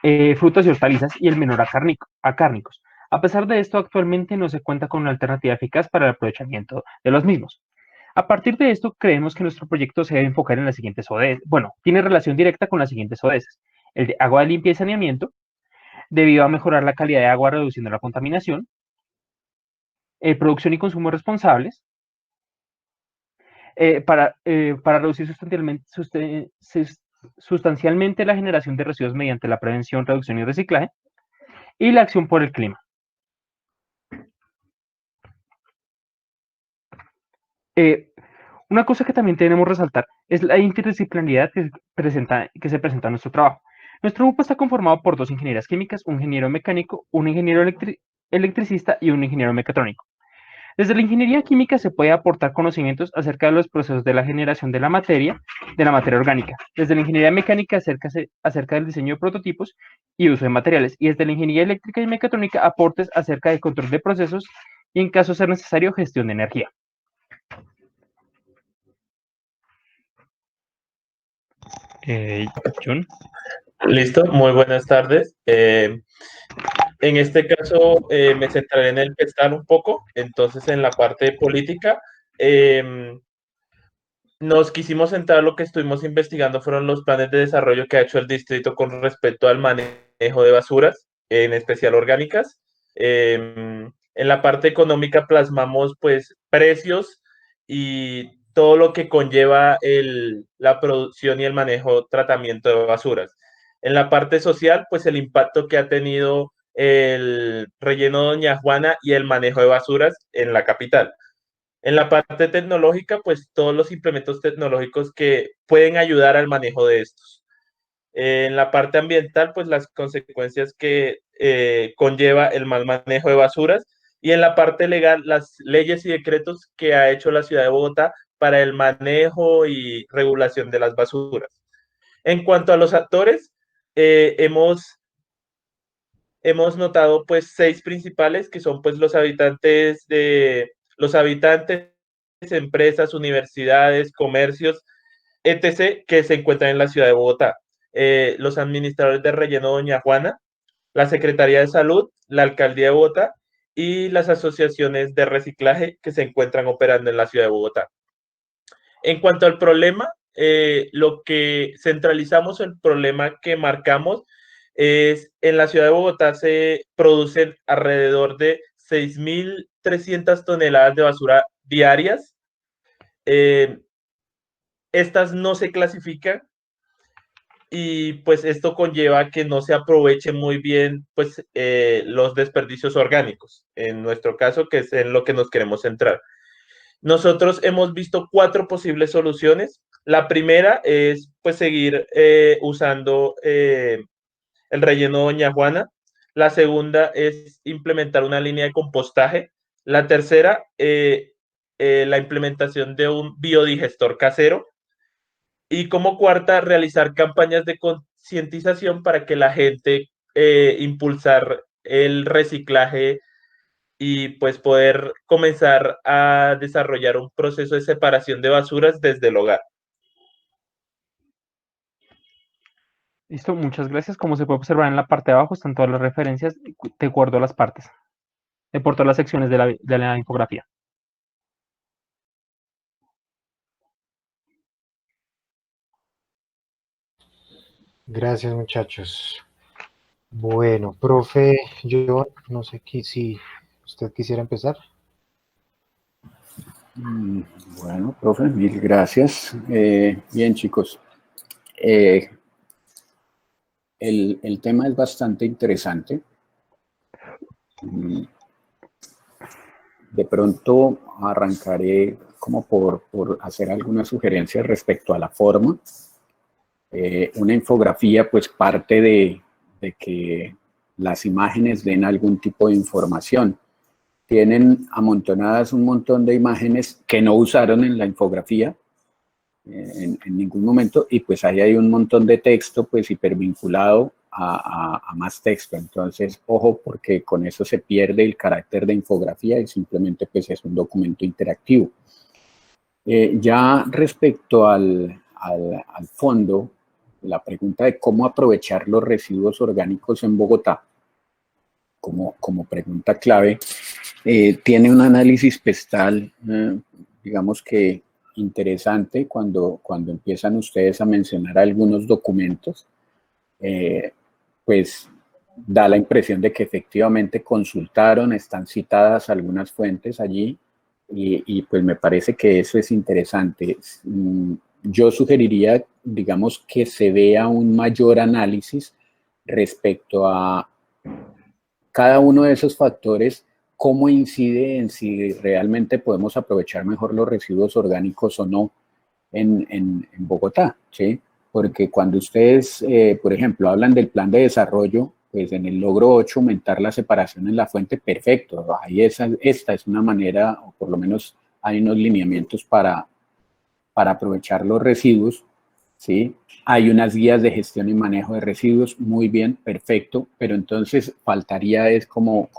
[SPEAKER 15] y hortalizas y el menor a cárnicos. A pesar de esto, actualmente no se cuenta con una alternativa eficaz para el aprovechamiento de los mismos. A partir de esto, creemos que nuestro proyecto se debe enfocar en las siguientes ODS. Bueno, tiene relación directa con las siguientes ODS. El de agua de limpia y saneamiento, debido a mejorar la calidad de agua reduciendo la contaminación, producción y consumo responsables, para reducir sustancialmente la generación de residuos mediante la prevención, reducción y reciclaje, y la acción por el clima. Una cosa que también tenemos que resaltar es la interdisciplinaridad que se presenta en nuestro trabajo. Nuestro grupo está conformado por 2 ingenierías químicas, un ingeniero mecánico, un ingeniero electricista y un ingeniero mecatrónico. Desde la ingeniería química se puede aportar conocimientos acerca de los procesos de la generación de la materia orgánica. Desde la ingeniería mecánica acerca del diseño de prototipos y uso de materiales. Y desde la ingeniería eléctrica y mecatrónica aportes acerca del control de procesos y, en caso de ser necesario, gestión de energía. John.
[SPEAKER 16] Listo, muy buenas tardes. En este caso me centraré en el PESTAL un poco, entonces en la parte política. Nos quisimos centrar, lo que estuvimos investigando fueron los planes de desarrollo que ha hecho el distrito con respecto al manejo de basuras, en especial orgánicas. En la parte económica plasmamos pues precios y todo lo que conlleva la producción y el manejo, tratamiento de basuras. En la parte social, pues el impacto que ha tenido el relleno Doña Juana y el manejo de basuras en la capital. En la parte tecnológica, pues todos los implementos tecnológicos que pueden ayudar al manejo de estos. En la parte ambiental, pues las consecuencias que conlleva el mal manejo de basuras. Y en la parte legal, las leyes y decretos que ha hecho la ciudad de Bogotá para el manejo y regulación de las basuras. En cuanto a los actores, hemos notado pues 6 principales, que son pues los habitantes, empresas, universidades, comercios, etc., que se encuentran en la ciudad de Bogotá. Los administradores de relleno Doña Juana, la Secretaría de Salud, la Alcaldía de Bogotá y las asociaciones de reciclaje que se encuentran operando en la ciudad de Bogotá. En cuanto al problema, lo que centralizamos, el problema que marcamos es en la ciudad de Bogotá se producen alrededor de 6.300 toneladas de basura diarias. Estas no se clasifican y pues esto conlleva que no se aprovechen muy bien pues los desperdicios orgánicos, en nuestro caso, que es en lo que nos queremos centrar. Nosotros hemos visto 4 posibles soluciones. La primera es pues seguir usando el relleno Doña Juana. La segunda es implementar una línea de compostaje. La tercera, la implementación de un biodigestor casero. Y como cuarta, realizar campañas de concientización para que la gente impulsar el reciclaje y pues poder comenzar a desarrollar un proceso de separación de basuras desde el hogar.
[SPEAKER 15] Listo, muchas gracias. Como se puede observar en la parte de abajo, están todas las referencias de acuerdo a las partes, por todas las secciones de la infografía.
[SPEAKER 1] Gracias, muchachos. Bueno, profe, yo no sé si usted quisiera empezar.
[SPEAKER 2] Bueno, profe, mil gracias. Bien, chicos. El tema es bastante interesante. De pronto arrancaré como por hacer algunas sugerencias respecto a la forma. Una infografía pues parte de que las imágenes den algún tipo de información. Tienen amontonadas un montón de imágenes que no usaron en la infografía en ningún momento, y pues ahí hay un montón de texto pues hipervinculado a más texto. Entonces, ojo, porque con eso se pierde el carácter de infografía y simplemente pues es un documento interactivo. Ya respecto al fondo, la pregunta de cómo aprovechar los residuos orgánicos en Bogotá, como pregunta clave, tiene un análisis PESTAL, digamos que interesante, cuando empiezan ustedes a mencionar algunos documentos, pues da la impresión de que efectivamente consultaron, están citadas algunas fuentes allí, y pues me parece que eso es interesante. Yo sugeriría, digamos, que se vea un mayor análisis respecto a cada uno de esos factores, cómo incide en si realmente podemos aprovechar mejor los residuos orgánicos o no en Bogotá, ¿sí? Porque cuando ustedes, por ejemplo, hablan del plan de desarrollo, pues en el logro 8 aumentar la separación en la fuente, perfecto. Ahí esta es una manera, o por lo menos hay unos lineamientos para aprovechar los residuos, ¿sí? Hay unas guías de gestión y manejo de residuos, muy bien, perfecto, pero entonces faltaría es como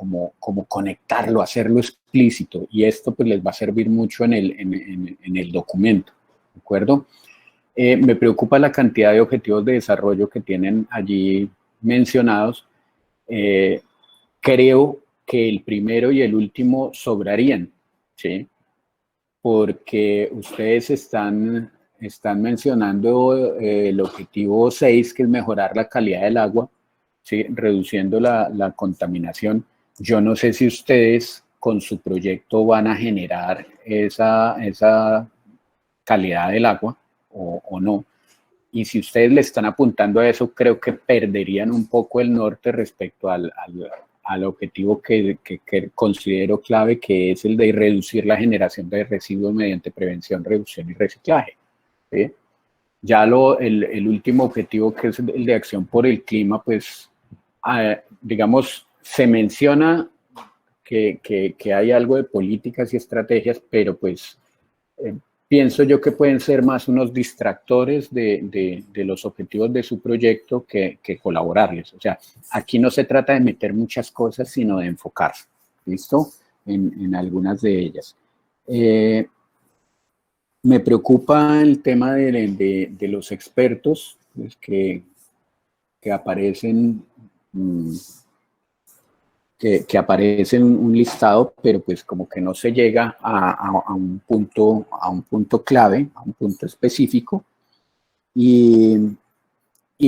[SPEAKER 2] conectarlo, hacerlo explícito, y esto pues les va a servir mucho en el documento, ¿de acuerdo? Me preocupa la cantidad de objetivos de desarrollo que tienen allí mencionados. Creo que el primero y el último sobrarían, ¿sí? Porque ustedes están mencionando el objetivo 6, que es mejorar la calidad del agua, ¿sí? Reduciendo la contaminación. Yo no sé si ustedes con su proyecto van a generar esa calidad del agua o no. Y si ustedes le están apuntando a eso, creo que perderían un poco el norte respecto al objetivo que considero clave, que es el de reducir la generación de residuos mediante prevención, reducción y reciclaje, ¿sí? Ya el último objetivo, que es el de acción por el clima, pues, digamos, se menciona que hay algo de políticas y estrategias, pero pues pienso yo que pueden ser más unos distractores de los objetivos de su proyecto que colaborarles. O sea, aquí no se trata de meter muchas cosas, sino de enfocarse, ¿listo? En algunas de ellas. Me preocupa el tema de los expertos, pues, que aparecen, que aparece en un listado, pero pues como que no se llega a un punto clave, a un punto específico, y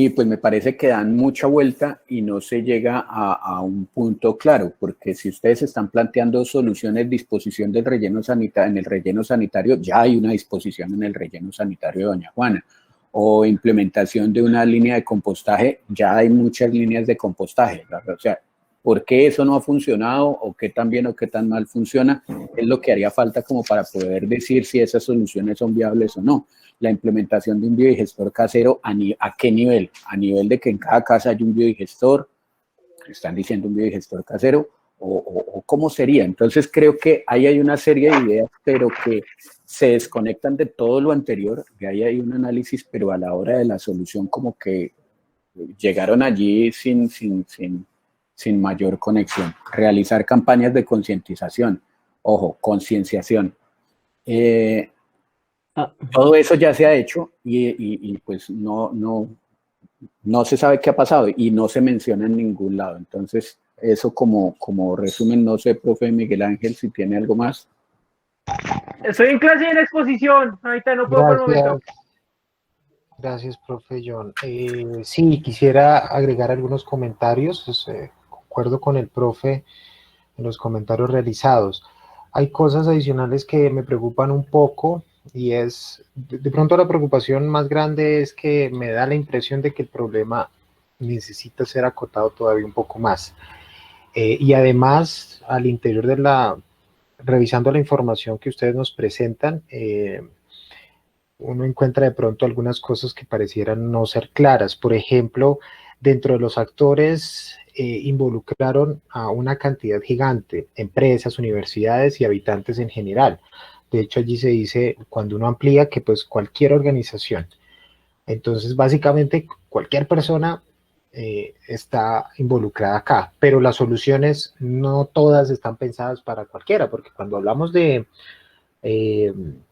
[SPEAKER 2] pues me parece que dan mucha vuelta y no se llega a un punto claro, porque si ustedes están planteando soluciones, disposición del relleno sanitario, en el relleno sanitario ya hay una disposición en el relleno sanitario de Doña Juana, o implementación de una línea de compostaje, ya hay muchas líneas de compostaje, o sea, ¿por qué eso no ha funcionado o qué tan bien o qué tan mal funciona? Es lo que haría falta como para poder decir si esas soluciones son viables o no. La implementación de un biodigestor casero, ¿a qué nivel? A nivel de que en cada casa hay un biodigestor, están diciendo un biodigestor casero, o cómo sería. Entonces creo que ahí hay una serie de ideas, pero que se desconectan de todo lo anterior. De ahí hay un análisis, pero a la hora de la solución como que llegaron allí sin mayor conexión. Realizar campañas de concientización. Ojo, concienciación. Todo eso ya se ha hecho y pues no se sabe qué ha pasado y no se menciona en ningún lado. Entonces, eso como resumen, no sé, profe Miguel Ángel, si tiene algo más.
[SPEAKER 15] Estoy en clase y en exposición. Ahorita no puedo por el momento.
[SPEAKER 1] Gracias, profe John. Sí, quisiera agregar algunos comentarios. Pues, concuerdo con el profe en los comentarios realizados. Hay cosas adicionales que me preocupan un poco, y es, de pronto la preocupación más grande es que me da la impresión de que el problema necesita ser acotado todavía un poco más. Y además, al interior de revisando la información que ustedes nos presentan, uno encuentra de pronto algunas cosas que parecieran no ser claras. Por ejemplo, dentro de los actores involucraron a una cantidad gigante, empresas, universidades y habitantes en general. De hecho, allí se dice, cuando uno amplía, que pues cualquier organización. Entonces, básicamente, cualquier persona está involucrada acá, pero las soluciones no todas están pensadas para cualquiera, porque cuando hablamos de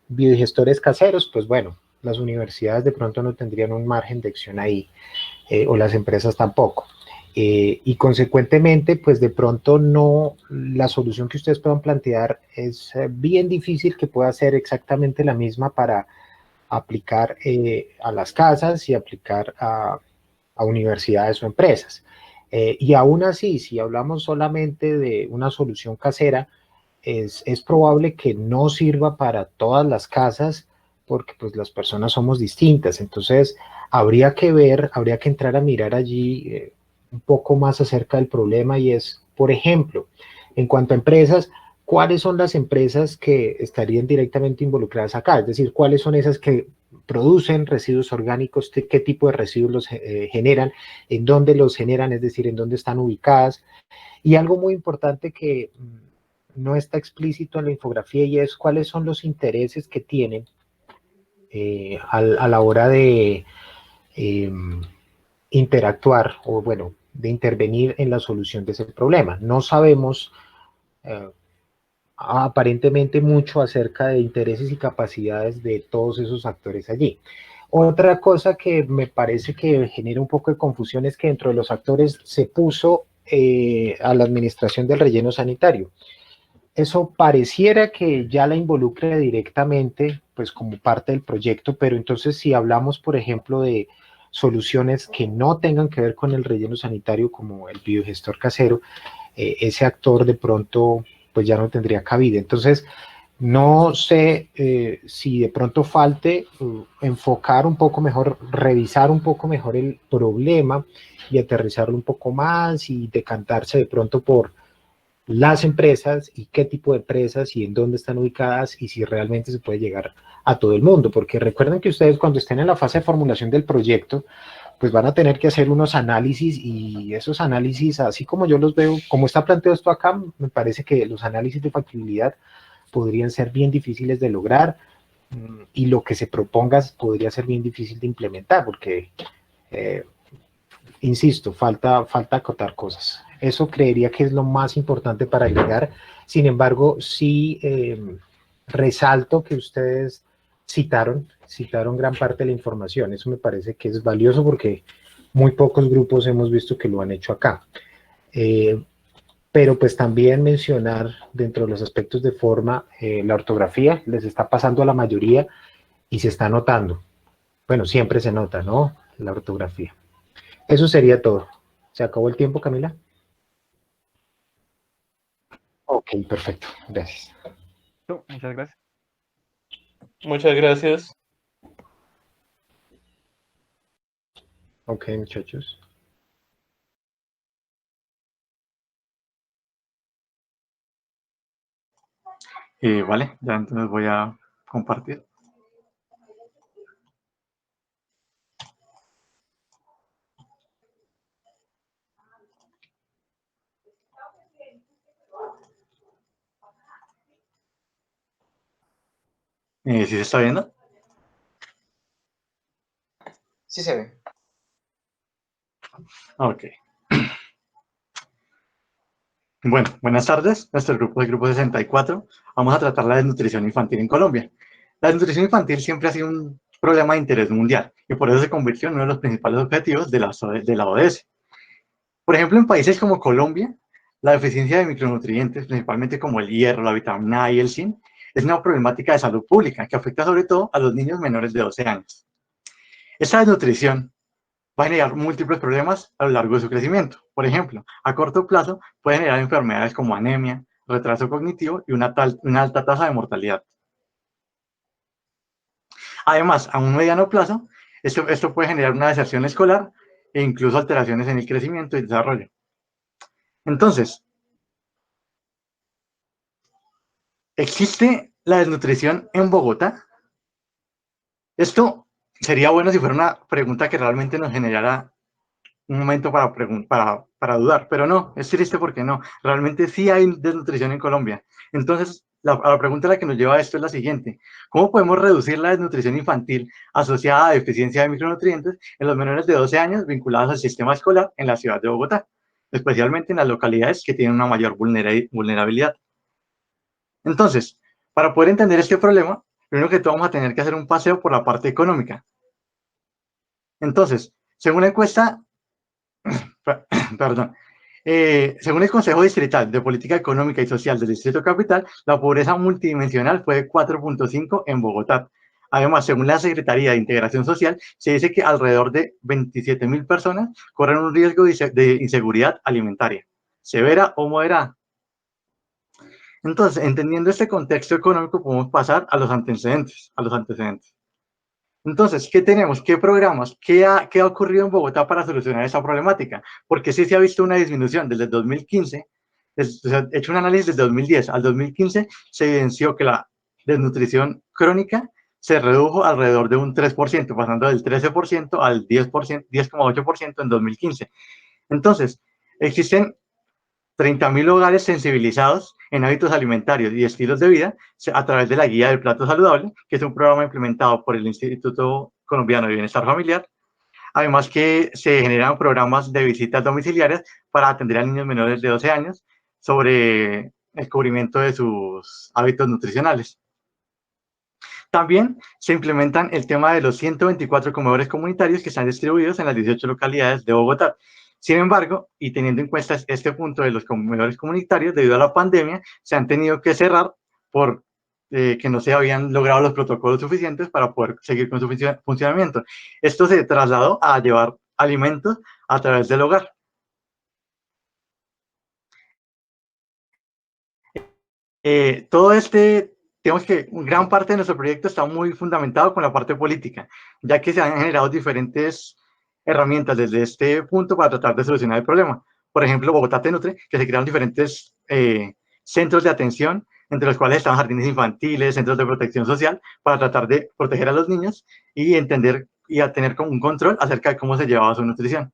[SPEAKER 1] biodigestores caseros, pues bueno, las universidades de pronto no tendrían un margen de acción ahí, o las empresas tampoco. Y consecuentemente, pues de pronto no, la solución que ustedes puedan plantear es bien difícil que pueda ser exactamente la misma para aplicar a las casas y aplicar a universidades o empresas. Y aún así, si hablamos solamente de una solución casera, es probable que no sirva para todas las casas porque pues las personas somos distintas. Entonces habría que ver, habría que entrar a mirar allí un poco más acerca del problema y es, por ejemplo, en cuanto a empresas, ¿cuáles son las empresas que estarían directamente involucradas acá? Es decir, ¿cuáles son esas que producen residuos orgánicos? ¿Qué tipo de residuos los generan? ¿En dónde los generan? Es decir, ¿en dónde están ubicadas? Y algo muy importante que no está explícito en la infografía y es cuáles son los intereses que tienen a la hora de interactuar o, bueno, de intervenir en la solución de ese problema. No sabemos aparentemente mucho acerca de intereses y capacidades de todos esos actores allí. Otra cosa que me parece que genera un poco de confusión es que dentro de los actores se puso a la administración del relleno sanitario. Eso pareciera que ya la involucra directamente, pues como parte del proyecto, pero entonces si hablamos, por ejemplo, de soluciones que no tengan que ver con el relleno sanitario, como el biogestor casero, ese actor de pronto pues ya no tendría cabida. Entonces, no sé si de pronto falte enfocar un poco mejor, revisar un poco mejor el problema y aterrizarlo un poco más y decantarse de pronto por las empresas y qué tipo de empresas y en dónde están ubicadas y si realmente se puede llegar a todo el mundo, porque recuerden que ustedes cuando estén en la fase de formulación del proyecto, pues van a tener que hacer unos análisis y esos análisis, así como yo los veo, como está planteado esto acá, me parece que los análisis de factibilidad podrían ser bien difíciles de lograr y lo que se proponga podría ser bien difícil de implementar, porque, insisto, falta acotar cosas. Eso creería que es lo más importante para agregar. Sin embargo, sí resalto que ustedes citaron gran parte de la información. Eso me parece que es valioso porque muy pocos grupos hemos visto que lo han hecho acá. Pero pues también mencionar dentro de los aspectos de forma, la ortografía les está pasando a la mayoría y se está notando. Bueno, siempre se nota, ¿no? La ortografía. Eso sería todo. ¿Se acabó el tiempo, Camila? Ok, perfecto. Gracias.
[SPEAKER 15] Muchas gracias.
[SPEAKER 16] Muchas gracias.
[SPEAKER 1] Ok, muchachos.
[SPEAKER 17] Vale, ya entonces voy a compartir. ¿Sí se está viendo?
[SPEAKER 18] Sí se ve.
[SPEAKER 17] Ok. Bueno, buenas tardes. Nuestro grupo es el Grupo 64. Vamos a tratar la desnutrición infantil en Colombia. La desnutrición infantil siempre ha sido un problema de interés mundial y por eso se convirtió en uno de los principales objetivos de la ODS. Por ejemplo, en países como Colombia, la deficiencia de micronutrientes, principalmente como el hierro, la vitamina A y el zinc, es una problemática de salud pública que afecta sobre todo a los niños menores de 12 años. Esta desnutrición va a generar múltiples problemas a lo largo de su crecimiento. Por ejemplo, a corto plazo puede generar enfermedades como anemia, retraso cognitivo y una alta tasa de mortalidad. Además, a un mediano plazo, esto puede generar una deserción escolar e incluso alteraciones en el crecimiento y desarrollo. Entonces, ¿existe la desnutrición en Bogotá? Esto sería bueno si fuera una pregunta que realmente nos generara un momento para dudar, pero no, es triste porque no, realmente sí hay desnutrición en Colombia. Entonces, la pregunta a la que nos lleva a esto es la siguiente: ¿cómo podemos reducir la desnutrición infantil asociada a deficiencia de micronutrientes en los menores de 12 años vinculados al sistema escolar en la ciudad de Bogotá, especialmente en las localidades que tienen una mayor vulnerabilidad? Entonces, para poder entender este problema, primero que todo vamos a tener que hacer un paseo por la parte económica. Entonces, según la encuesta, perdón, según el Consejo Distrital de Política Económica y Social del Distrito Capital, la pobreza multidimensional fue de 4.5 en Bogotá. Además, según la Secretaría de Integración Social, se dice que alrededor de 27.000 personas corren un riesgo de inseguridad alimentaria, severa o moderada. Entonces, entendiendo este contexto económico, podemos pasar a los antecedentes, Entonces, ¿qué tenemos? ¿Qué programas? ¿Qué ha ocurrido en Bogotá para solucionar esa problemática? Porque sí se ha visto una disminución desde el 2015, se ha hecho un análisis desde 2010 al 2015, se evidenció que la desnutrición crónica se redujo alrededor de un 3%, pasando del 13% al 10%, 10,8% en 2015. Entonces, existen 30.000 hogares sensibilizados en hábitos alimentarios y estilos de vida a través de la Guía del Plato Saludable, que es un programa implementado por el Instituto Colombiano de Bienestar Familiar. Además que se generan programas de visitas domiciliarias para atender a niños menores de 12 años sobre el cubrimiento de sus hábitos nutricionales. También se implementan el tema de los 124 comedores comunitarios que están distribuidos en las 18 localidades de Bogotá. Sin embargo, y teniendo en cuenta este punto de los comedores comunitarios, debido a la pandemia, se han tenido que cerrar por que no se habían logrado los protocolos suficientes para poder seguir con su funcionamiento. Esto se trasladó a llevar alimentos a través del hogar. Digamos que gran parte de nuestro proyecto está muy fundamentado con la parte política, ya que se han generado diferentes herramientas desde este punto para tratar de solucionar el problema. Por ejemplo, Bogotá Te Nutre, que se crearon diferentes centros de atención, entre los cuales están jardines infantiles, centros de protección social, para tratar de proteger a los niños y entender y a tener como un control acerca de cómo se llevaba su nutrición.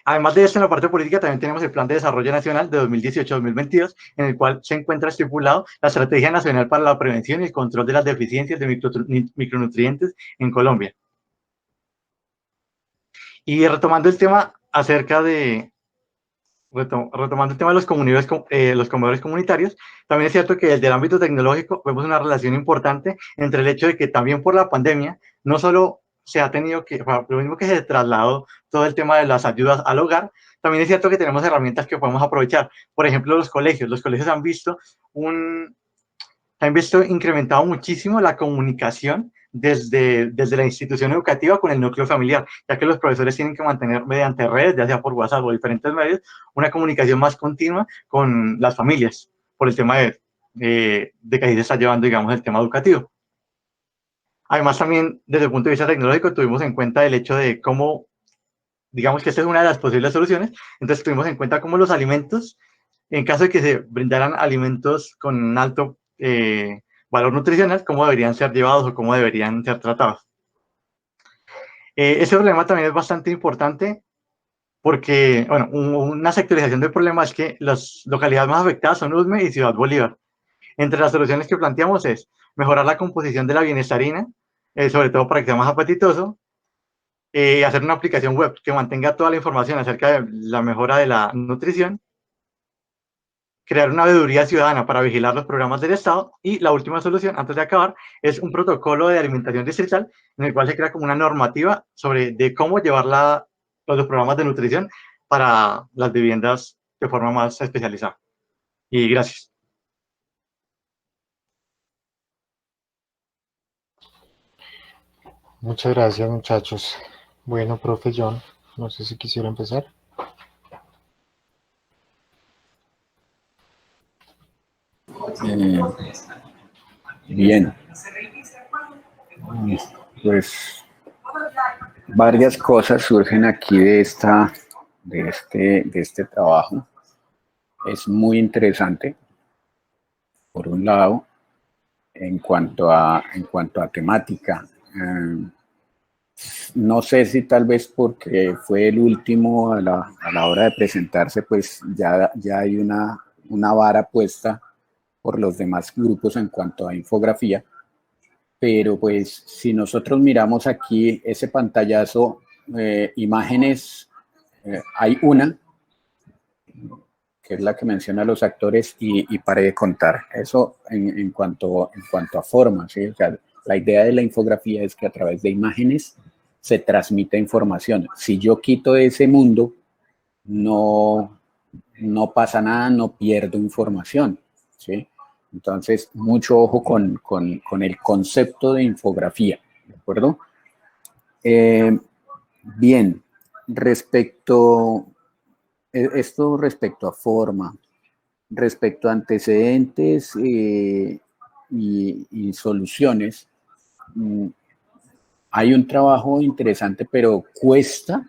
[SPEAKER 17] Además de esto, en la parte política también tenemos el Plan de Desarrollo Nacional de 2018-2022, en el cual se encuentra estipulado la Estrategia Nacional para la Prevención y el Control de las Deficiencias de Micronutrientes en Colombia. Y retomando el tema de los comedores comunitarios, también es cierto que desde el ámbito tecnológico vemos una relación importante entre el hecho de que también por la pandemia no solo se ha tenido que, lo mismo que se trasladó todo el tema de las ayudas al hogar, también es cierto que tenemos herramientas que podemos aprovechar. Por ejemplo, los colegios han visto incrementado muchísimo la comunicación desde la institución educativa con el núcleo familiar, ya que los profesores tienen que mantener mediante redes, ya sea por WhatsApp o diferentes medios, una comunicación más continua con las familias, por el tema de que ahí se está llevando, digamos, el tema educativo. Además, también desde el punto de vista tecnológico, tuvimos en cuenta el hecho de cómo, digamos que esta es una de las posibles soluciones, entonces tuvimos en cuenta cómo los alimentos, en caso de que se brindaran alimentos con un alto valor nutricional, cómo deberían ser llevados o cómo deberían ser tratados. Ese problema también es bastante importante porque, bueno, una sectorización del problema es que las localidades más afectadas son Usme y Ciudad Bolívar. Entre las soluciones que planteamos es mejorar la composición de la bienestarina, sobre todo para que sea más apetitoso, hacer una aplicación web que mantenga toda la información acerca de la mejora de la nutrición, crear una veeduría ciudadana para vigilar los programas del Estado y la última solución, antes de acabar, es un protocolo de alimentación distrital en el cual se crea como una normativa de cómo llevar los programas de nutrición para las viviendas de forma más especializada. Y gracias.
[SPEAKER 1] Muchas gracias, muchachos. Bueno, profe John, no sé si quisiera empezar.
[SPEAKER 2] Bien. Pues varias cosas surgen aquí de este trabajo. Es muy interesante, por un lado, en cuanto a temática. No sé si tal vez porque fue el último a la hora de presentarse, pues ya hay una vara puesta por los demás grupos en cuanto a infografía, pero pues si nosotros miramos aquí ese pantallazo, imágenes, hay una que es la que menciona a los actores y paré de contar. Eso en cuanto a forma, ¿sí? O sea, la idea de la infografía es que a través de imágenes se transmite información. Si yo quito ese mundo, no pasa nada, no pierdo información, ¿sí? Entonces, mucho ojo con el concepto de infografía, ¿de acuerdo? Bien, respecto a forma, respecto a antecedentes y soluciones, hay un trabajo interesante, pero cuesta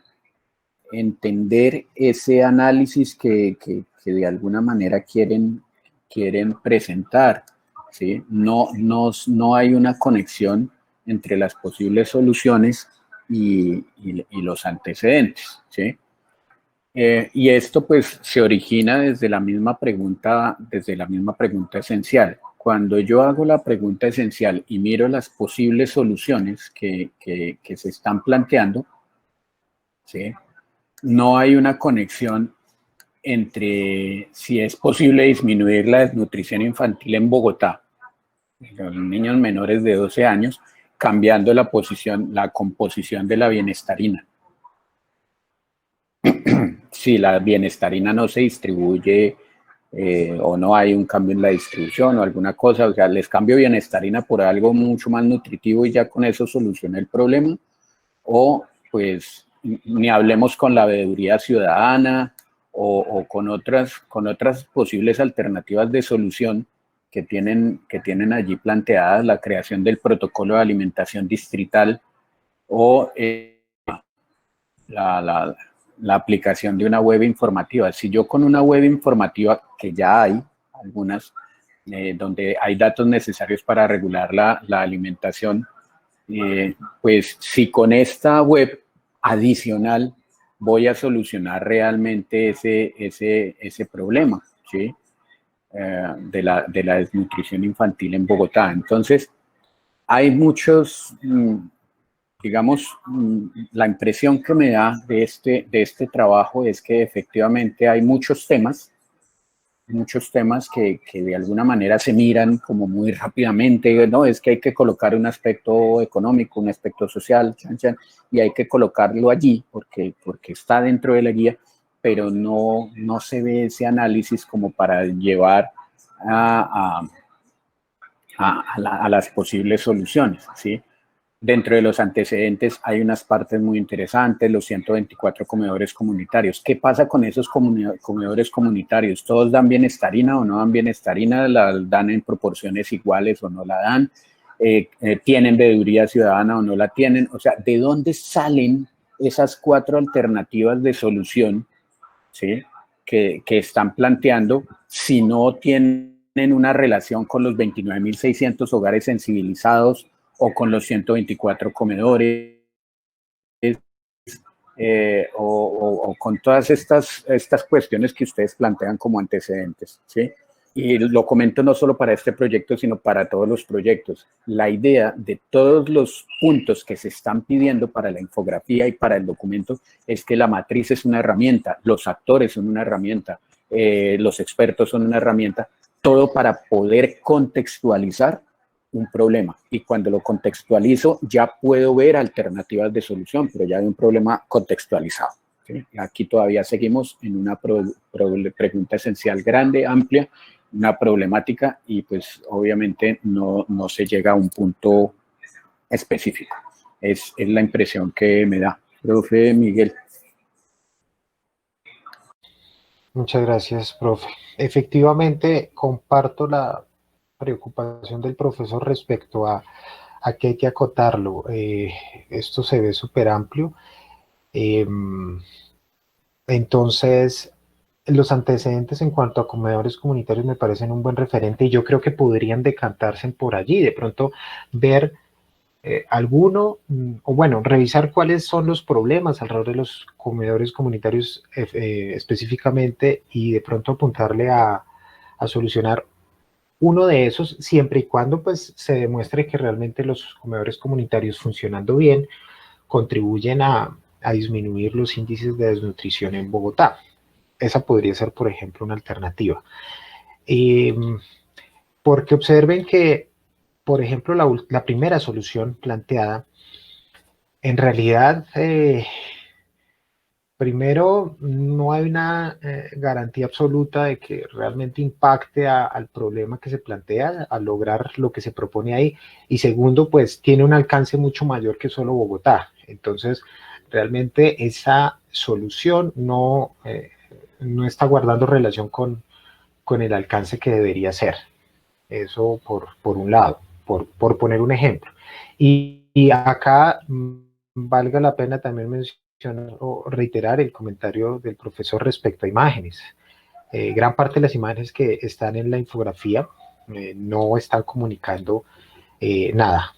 [SPEAKER 2] entender ese análisis que de alguna manera quieren presentar, ¿sí? No hay una conexión entre las posibles soluciones y los antecedentes, ¿sí? Y esto pues se origina desde la misma pregunta esencial. Cuando yo hago la pregunta esencial y miro las posibles soluciones que se están planteando, ¿sí? No hay una conexión entre si es posible disminuir la desnutrición infantil en Bogotá, los niños menores de 12 años, cambiando la composición de la bienestarina. Si la bienestarina no se distribuye o no hay un cambio en la distribución o alguna cosa, o sea, les cambio bienestarina por algo mucho más nutritivo y ya con eso soluciona el problema, o pues ni hablemos con la veeduría ciudadana o con otras posibles alternativas de solución que tienen allí planteadas, la creación del protocolo de alimentación distrital o la aplicación de una web informativa. Si yo con una web informativa, que ya hay algunas, donde hay datos necesarios para regular la alimentación, pues si con esta web adicional voy a solucionar realmente ese problema, ¿sí? De la desnutrición infantil en Bogotá. Entonces, hay muchos, digamos, la impresión que me da de este trabajo es que efectivamente hay muchos temas que de alguna manera se miran como muy rápidamente, ¿no? Es que hay que colocar un aspecto económico, un aspecto social, y hay que colocarlo allí porque está dentro de la guía, pero no se ve ese análisis como para llevar a las posibles soluciones, ¿sí? Dentro de los antecedentes hay unas partes muy interesantes, los 124 comedores comunitarios. ¿Qué pasa con esos comedores comunitarios? ¿Todos dan bienestarina o no dan bienestarina? ¿La dan en proporciones iguales o no la dan? ¿Tienen veeduría ciudadana o no la tienen? O sea, ¿de dónde salen esas 4 alternativas de solución, ¿sí? que están planteando si no tienen una relación con los 29.600 hogares sensibilizados o con los 124 comedores, o con todas estas cuestiones que ustedes plantean como antecedentes, ¿sí? Y lo comento no solo para este proyecto, sino para todos los proyectos. La idea de todos los puntos que se están pidiendo para la infografía y para el documento es que la matriz es una herramienta, los actores son una herramienta, los expertos son una herramienta, todo para poder contextualizar un problema, y cuando lo contextualizo ya puedo ver alternativas de solución, pero ya hay un problema contextualizado, ¿sí? Aquí todavía seguimos en una pregunta esencial grande, amplia, una problemática, y pues obviamente no se llega a un punto específico. Es la impresión que me da. Profe Miguel.
[SPEAKER 1] Muchas gracias, profe. Efectivamente, comparto la preocupación del profesor respecto a que hay que acotarlo. Esto se ve súper amplio. Entonces, los antecedentes en cuanto a comedores comunitarios me parecen un buen referente y yo creo que podrían decantarse por allí, de pronto ver alguno, o bueno, revisar cuáles son los problemas alrededor de los comedores comunitarios específicamente, y de pronto apuntarle a solucionar uno de esos, siempre y cuando pues se demuestre que realmente los comedores comunitarios funcionando bien contribuyen a disminuir los índices de desnutrición en Bogotá. Esa podría ser, por ejemplo, una alternativa. Porque observen que, por ejemplo, la primera solución planteada, en realidad, primero, no hay una garantía absoluta de que realmente impacte al problema que se plantea, a lograr lo que se propone ahí. Y segundo, pues tiene un alcance mucho mayor que solo Bogotá. Entonces, realmente esa solución no está guardando relación con con el alcance que debería ser. Eso por un lado, por poner un ejemplo. Y acá valga la pena también mencionar o reiterar el comentario del profesor respecto a imágenes. Gran parte de las imágenes que están en la infografía no están comunicando nada,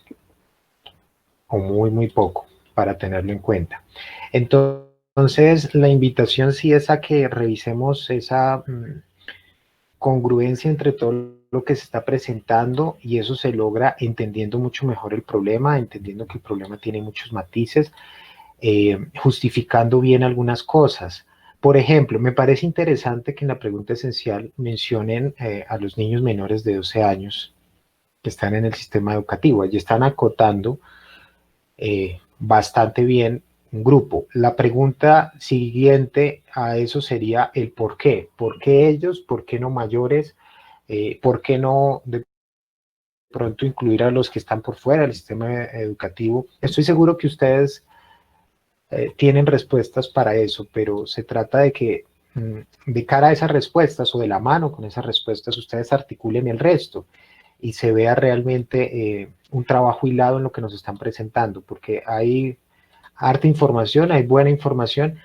[SPEAKER 1] o muy poco, para tenerlo en cuenta. Entonces, la invitación sí es a que revisemos esa congruencia entre todo lo que se está presentando, y eso se logra entendiendo mucho mejor el problema, entendiendo que el problema tiene muchos matices, justificando bien algunas cosas. Por ejemplo, me parece interesante que en la pregunta esencial mencionen a los niños menores de 12 años que están en el sistema educativo. Allí están acotando bastante bien un grupo. La pregunta siguiente a eso sería el por qué. ¿Por qué ellos? ¿Por qué no mayores? ¿Por qué no de pronto incluir a los que están por fuera del sistema educativo? Estoy seguro que ustedes tienen respuestas para eso, pero se trata de que de cara a esas respuestas o de la mano con esas respuestas ustedes articulen el resto y se vea realmente un trabajo hilado en lo que nos están presentando, porque hay harta información, hay buena información,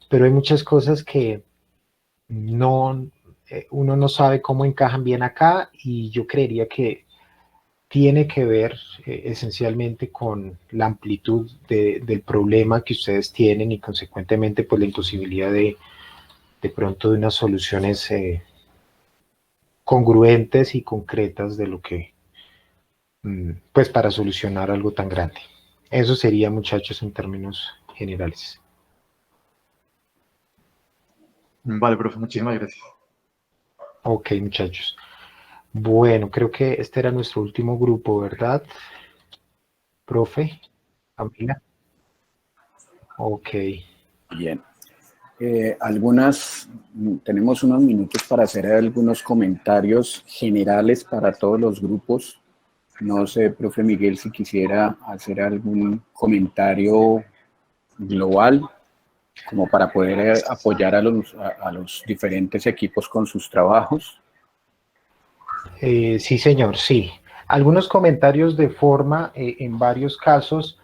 [SPEAKER 1] pero hay muchas cosas que no, uno no sabe cómo encajan bien acá, y yo creería que tiene que ver esencialmente con la amplitud del problema que ustedes tienen y consecuentemente pues la imposibilidad de pronto de unas soluciones congruentes y concretas de lo que pues para solucionar algo tan grande. Eso sería, muchachos, en términos generales.
[SPEAKER 17] Vale, profe, muchísimas gracias.
[SPEAKER 1] Ok, muchachos. Bueno, creo que este era nuestro último grupo, ¿verdad? Profe, Camila. Ok.
[SPEAKER 2] Bien. Tenemos unos minutos para hacer algunos comentarios generales para todos los grupos. No sé, profe Miguel, si quisiera hacer algún comentario global, como para poder apoyar a los diferentes equipos con sus trabajos.
[SPEAKER 1] Sí, señor, sí. Algunos comentarios de forma, en varios casos,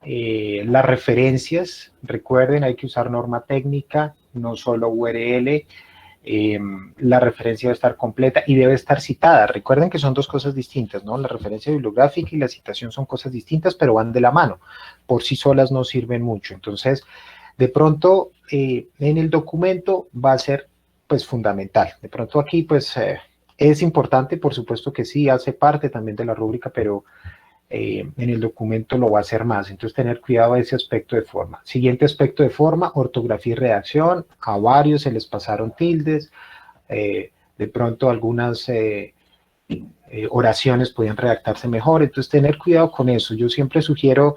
[SPEAKER 1] las referencias, recuerden, hay que usar norma técnica, no solo URL, la referencia debe estar completa y debe estar citada. Recuerden que son dos cosas distintas, ¿no? La referencia bibliográfica y la citación son cosas distintas, pero van de la mano. Por sí solas no sirven mucho. Entonces, de pronto, en el documento va a ser, pues, fundamental. De pronto aquí, pues, es importante, por supuesto que sí, hace parte también de la rúbrica, pero en el documento lo va a hacer más. Entonces, tener cuidado de ese aspecto de forma. Siguiente aspecto de forma, ortografía y redacción. A varios se les pasaron tildes. De pronto, algunas oraciones podían redactarse mejor. Entonces, tener cuidado con eso. Yo siempre sugiero,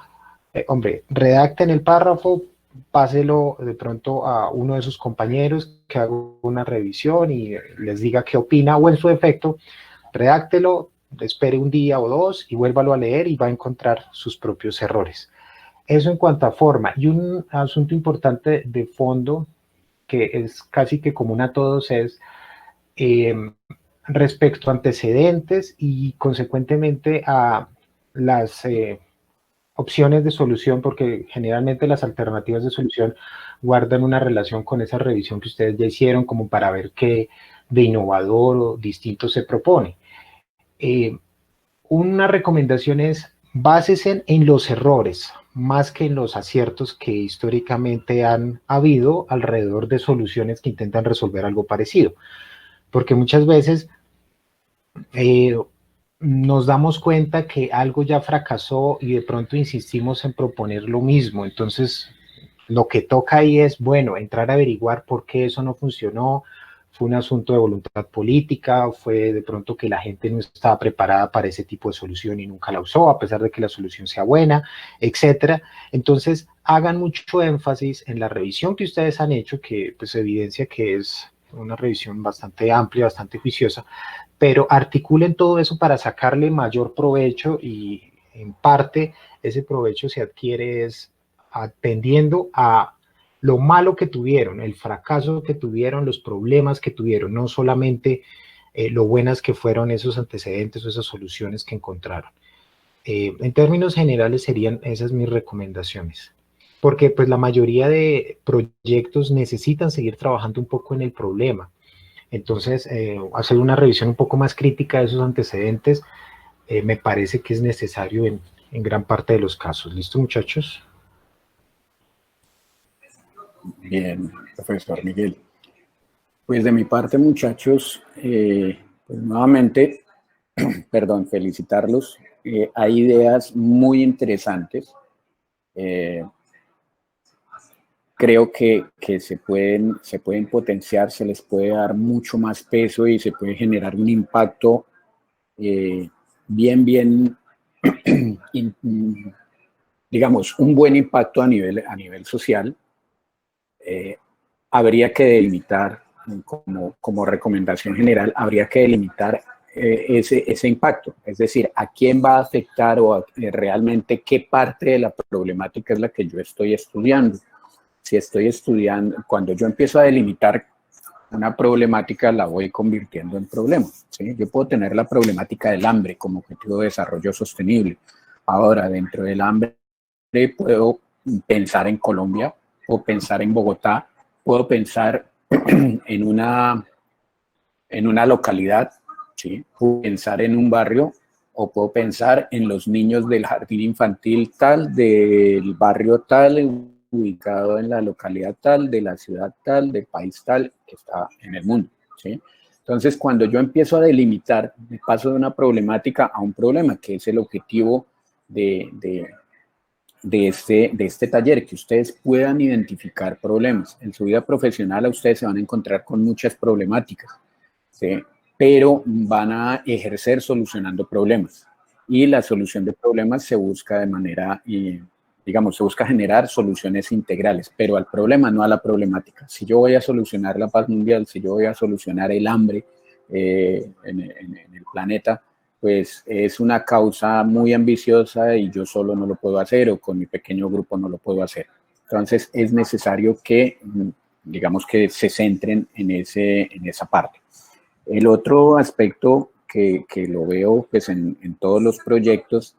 [SPEAKER 1] hombre, redacten el párrafo, páselo de pronto a uno de sus compañeros que haga una revisión y les diga qué opina, o en su defecto, redáctelo, espere un día o dos y vuélvalo a leer y va a encontrar sus propios errores. Eso en cuanto a forma. Y un asunto importante de fondo que es casi que común a todos es respecto a antecedentes y consecuentemente a las opciones de solución, porque generalmente las alternativas de solución guardan una relación con esa revisión que ustedes ya hicieron, como para ver qué de innovador o distinto se propone. Una recomendación es básense en los errores, más que en los aciertos que históricamente han habido alrededor de soluciones que intentan resolver algo parecido. Porque muchas veces nos damos cuenta que algo ya fracasó y de pronto insistimos en proponer lo mismo. Entonces, lo que toca ahí es, bueno, entrar a averiguar por qué eso no funcionó. Fue un asunto de voluntad política, fue de pronto que la gente no estaba preparada para ese tipo de solución y nunca la usó, a pesar de que la solución sea buena, etcétera. Entonces, hagan mucho énfasis en la revisión que ustedes han hecho, que pues evidencia que es una revisión bastante amplia, bastante juiciosa, pero articulen todo eso para sacarle mayor provecho, y en parte ese provecho se adquiere es atendiendo a lo malo que tuvieron, el fracaso que tuvieron, los problemas que tuvieron, no solamente lo buenas que fueron esos antecedentes o esas soluciones que encontraron. En términos generales serían esas mis recomendaciones, porque pues la mayoría de proyectos necesitan seguir trabajando un poco en el problema. Entonces, hacer una revisión un poco más crítica de esos antecedentes me parece que es necesario en gran parte de los casos. ¿Listo, muchachos?
[SPEAKER 2] Bien, profesor Miguel. Pues de mi parte, muchachos, pues nuevamente, perdón, felicitarlos. Hay ideas muy interesantes. Creo que se pueden potenciar, se les puede dar mucho más peso y se puede generar un impacto digamos, un buen impacto a nivel social. Habría que delimitar, como recomendación general, habría que delimitar ese impacto, es decir, a quién va a afectar o realmente qué parte de la problemática es la que yo estoy estudiando. Si estoy estudiando, cuando yo empiezo a delimitar una problemática, la voy convirtiendo en problema, ¿sí? Yo puedo tener la problemática del hambre como objetivo de desarrollo sostenible. Ahora, dentro del hambre, puedo pensar en Colombia, puedo pensar en Bogotá, puedo pensar en una localidad, ¿sí? Puedo pensar en un barrio o puedo pensar en los niños del jardín infantil tal, del barrio tal, ubicado en la localidad tal, de la ciudad tal, del país tal, que está en el mundo, ¿sí? Entonces, cuando yo empiezo a delimitar, me paso de una problemática a un problema, que es el objetivo de este taller, que ustedes puedan identificar problemas. En su vida profesional a ustedes se van a encontrar con muchas problemáticas, ¿sí? Pero van a ejercer solucionando problemas. Y la solución de problemas se busca de manera, digamos, se busca generar soluciones integrales, pero al problema, no a la problemática. Si yo voy a solucionar la paz mundial, si yo voy a solucionar el hambre en el planeta, pues es una causa muy ambiciosa y yo solo no lo puedo hacer o con mi pequeño grupo no lo puedo hacer. Entonces es necesario que, digamos, que se centren en esa parte. El otro aspecto que lo veo pues, en todos los proyectos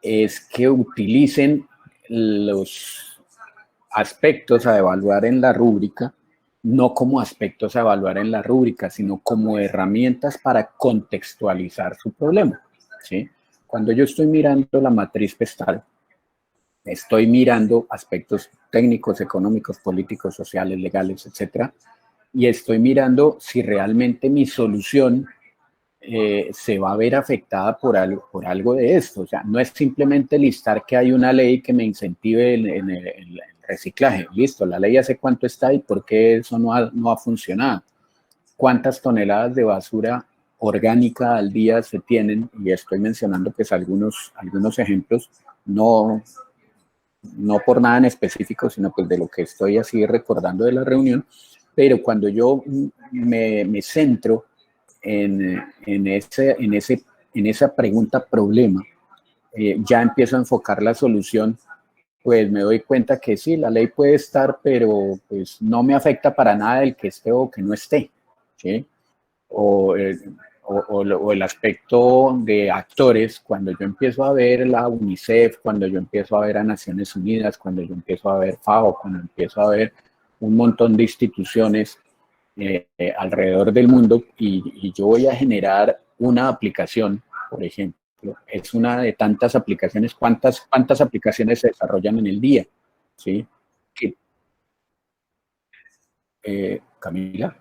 [SPEAKER 2] es que utilicen los aspectos a evaluar en la rúbrica, no como aspectos a evaluar en la rúbrica, sino como herramientas para contextualizar su problema, ¿sí? Cuando yo estoy mirando la matriz Pestal, estoy mirando aspectos técnicos, económicos, políticos, sociales, legales, etcétera, y estoy mirando si realmente mi solución se va a ver afectada por algo de esto. O sea, no es simplemente listar que hay una ley que me incentive en el reciclaje. Listo, la ley hace cuánto está y por qué eso no ha funcionado. ¿Cuántas toneladas de basura orgánica al día se tienen? Y estoy mencionando pues algunos ejemplos, no por nada en específico, sino pues de lo que estoy así recordando de la reunión. Pero cuando yo me centro en esa pregunta problema, ya empiezo a enfocar la solución, pues me doy cuenta que sí, la ley puede estar, pero pues no me afecta para nada el que esté o que no esté, ¿sí? O el aspecto de actores, cuando yo empiezo a ver la UNICEF, cuando yo empiezo a ver a Naciones Unidas, cuando yo empiezo a ver FAO, cuando empiezo a ver un montón de instituciones alrededor del mundo y yo voy a generar una aplicación, por ejemplo, es una de tantas aplicaciones, ¿cuántas aplicaciones se desarrollan en el día? ¿Sí? Camila.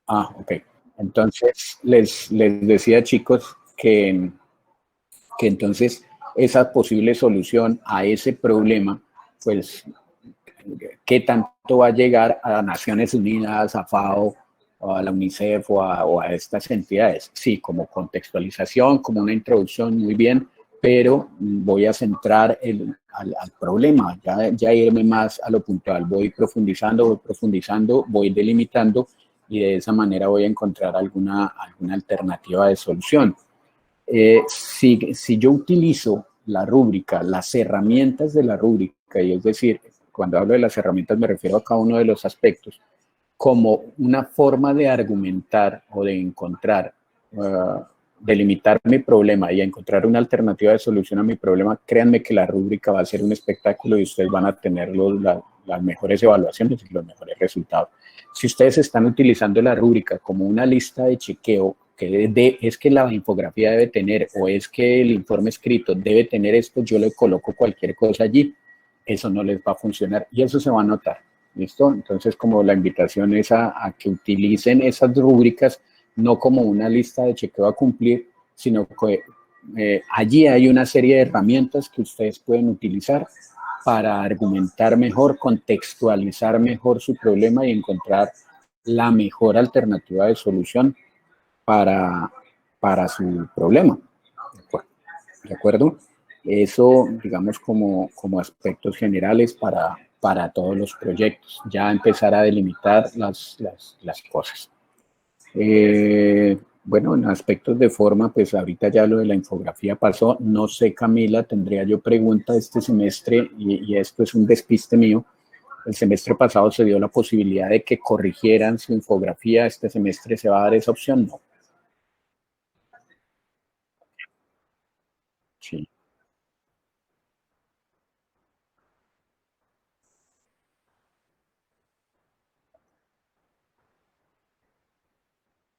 [SPEAKER 2] Ok. Entonces, les decía, chicos, que entonces esa posible solución a ese problema, pues, ¿qué tanto va a llegar a Naciones Unidas, a FAO, o a la UNICEF o a estas entidades? Sí, como contextualización, como una introducción, muy bien, pero voy a centrar al problema, ya irme más a lo puntual, voy profundizando, voy delimitando y de esa manera voy a encontrar alguna alternativa de solución. Si yo utilizo la rúbrica, las herramientas de la rúbrica, y es decir, cuando hablo de las herramientas me refiero a cada uno de los aspectos, como una forma de argumentar o de encontrar, delimitar mi problema y encontrar una alternativa de solución a mi problema, créanme que la rúbrica va a ser un espectáculo y ustedes van a tener las mejores evaluaciones y los mejores resultados. Si ustedes están utilizando la rúbrica como una lista de chequeo, que es que la infografía debe tener, o es que el informe escrito debe tener esto, yo le coloco cualquier cosa allí, eso no les va a funcionar y eso se va a notar. ¿Listo? Entonces, como la invitación es a que utilicen esas rúbricas no como una lista de chequeo a cumplir, sino que allí hay una serie de herramientas que ustedes pueden utilizar para argumentar mejor, contextualizar mejor su problema y encontrar la mejor alternativa de solución para su problema. ¿De acuerdo? Eso, digamos, como aspectos generales para todos los proyectos. Ya empezar a delimitar las cosas. Bueno, en aspectos de forma, pues ahorita ya lo de la infografía pasó. No sé, Camila, tendría yo pregunta este semestre, y esto es un despiste mío. El semestre pasado se dio la posibilidad de que corrigieran su infografía. ¿Este semestre se va a dar esa opción? No. Sí.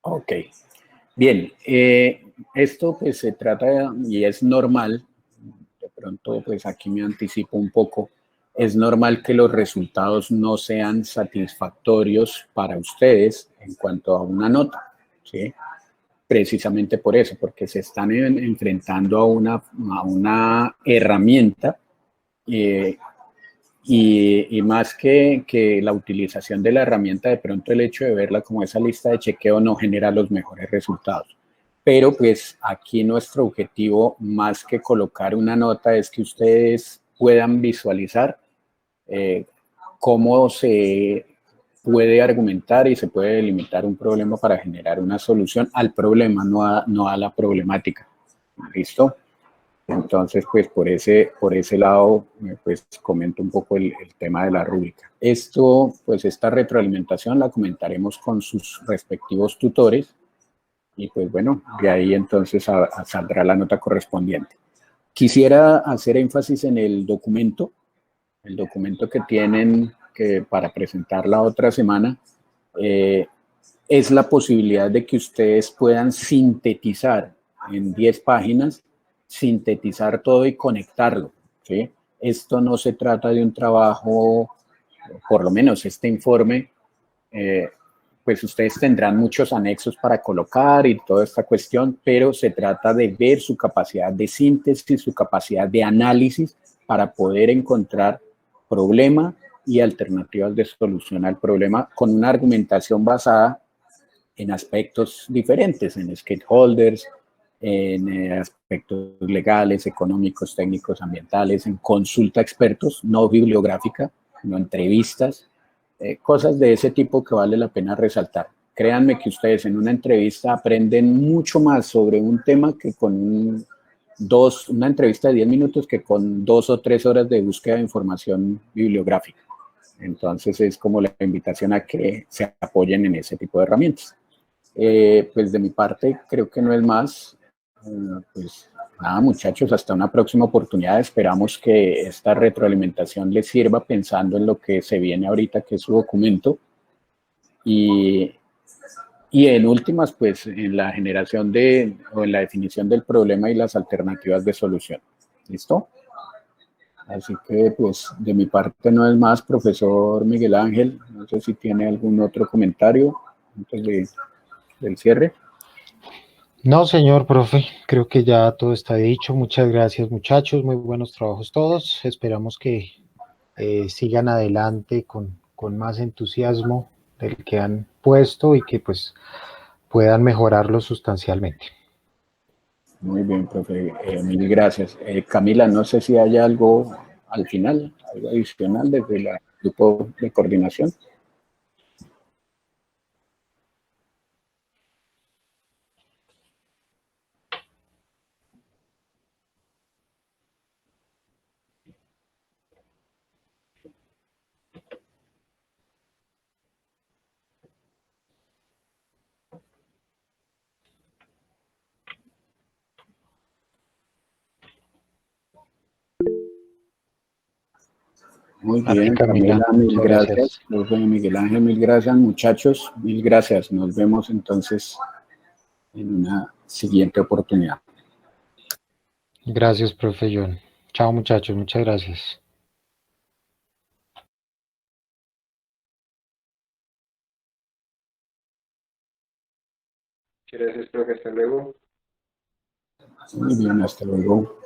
[SPEAKER 2] Ok. Bien, esto pues se trata y es normal, de pronto pues aquí me anticipo un poco, es normal que los resultados no sean satisfactorios para ustedes en cuanto a una nota, ¿sí? Precisamente por eso, porque se están enfrentando a una herramienta y más que la utilización de la herramienta, de pronto el hecho de verla como esa lista de chequeo no genera los mejores resultados. Pero pues aquí nuestro objetivo, más que colocar una nota, es que ustedes puedan visualizar cómo se puede argumentar y se puede delimitar un problema para generar una solución al problema, no a la problemática. ¿Listo? Entonces, pues por ese lado, pues comento un poco el tema de la rúbrica. Esto, pues esta retroalimentación la comentaremos con sus respectivos tutores y pues bueno, de ahí entonces saldrá la nota correspondiente. Quisiera hacer énfasis en el documento que tienen para presentar la otra semana, es la posibilidad de que ustedes puedan sintetizar en 10 páginas, sintetizar todo y conectarlo, ¿sí? Esto no se trata de un trabajo, por lo menos este informe, pues ustedes tendrán muchos anexos para colocar y toda esta cuestión, pero se trata de ver su capacidad de síntesis, su capacidad de análisis para poder encontrar problema y alternativas de solución al problema con una argumentación basada en aspectos diferentes, en stakeholders, en aspectos legales, económicos, técnicos, ambientales, en consulta a expertos, no bibliográfica, no entrevistas, cosas de ese tipo que vale la pena resaltar. Créanme que ustedes en una entrevista aprenden mucho más sobre un tema que con una entrevista de 10 minutos que con 2 o 3 horas de búsqueda de información bibliográfica. Entonces es como la invitación a que se apoyen en ese tipo de herramientas. Pues de mi parte creo que no es más. Pues nada, muchachos, hasta una próxima oportunidad. Esperamos que esta retroalimentación les sirva pensando en lo que se viene ahorita, que es su documento. Y en últimas, pues en la generación o en la definición del problema y las alternativas de solución. ¿Listo? Así que, pues, de mi parte no es más, profesor Miguel Ángel. No sé si tiene algún otro comentario antes del cierre.
[SPEAKER 1] No, señor profe, creo que ya todo está dicho. Muchas gracias, muchachos. Muy buenos trabajos todos. Esperamos que sigan adelante con más entusiasmo del que han puesto y que pues puedan mejorarlo sustancialmente.
[SPEAKER 2] Muy bien, profe. Mil gracias. Camila, no sé si hay algo al final, algo adicional desde el grupo de coordinación. Muy
[SPEAKER 1] A ti,
[SPEAKER 2] bien,
[SPEAKER 1] Camila,
[SPEAKER 2] Camila, mil
[SPEAKER 1] muchas
[SPEAKER 2] gracias.
[SPEAKER 1] gracias.
[SPEAKER 2] Profe Miguel Ángel, mil gracias. Muchachos, mil gracias. Nos vemos entonces en una siguiente oportunidad.
[SPEAKER 1] Gracias, profe John. Chao, muchachos, muchas gracias.
[SPEAKER 18] Gracias, profe. Hasta luego.
[SPEAKER 2] Muy bien, hasta luego.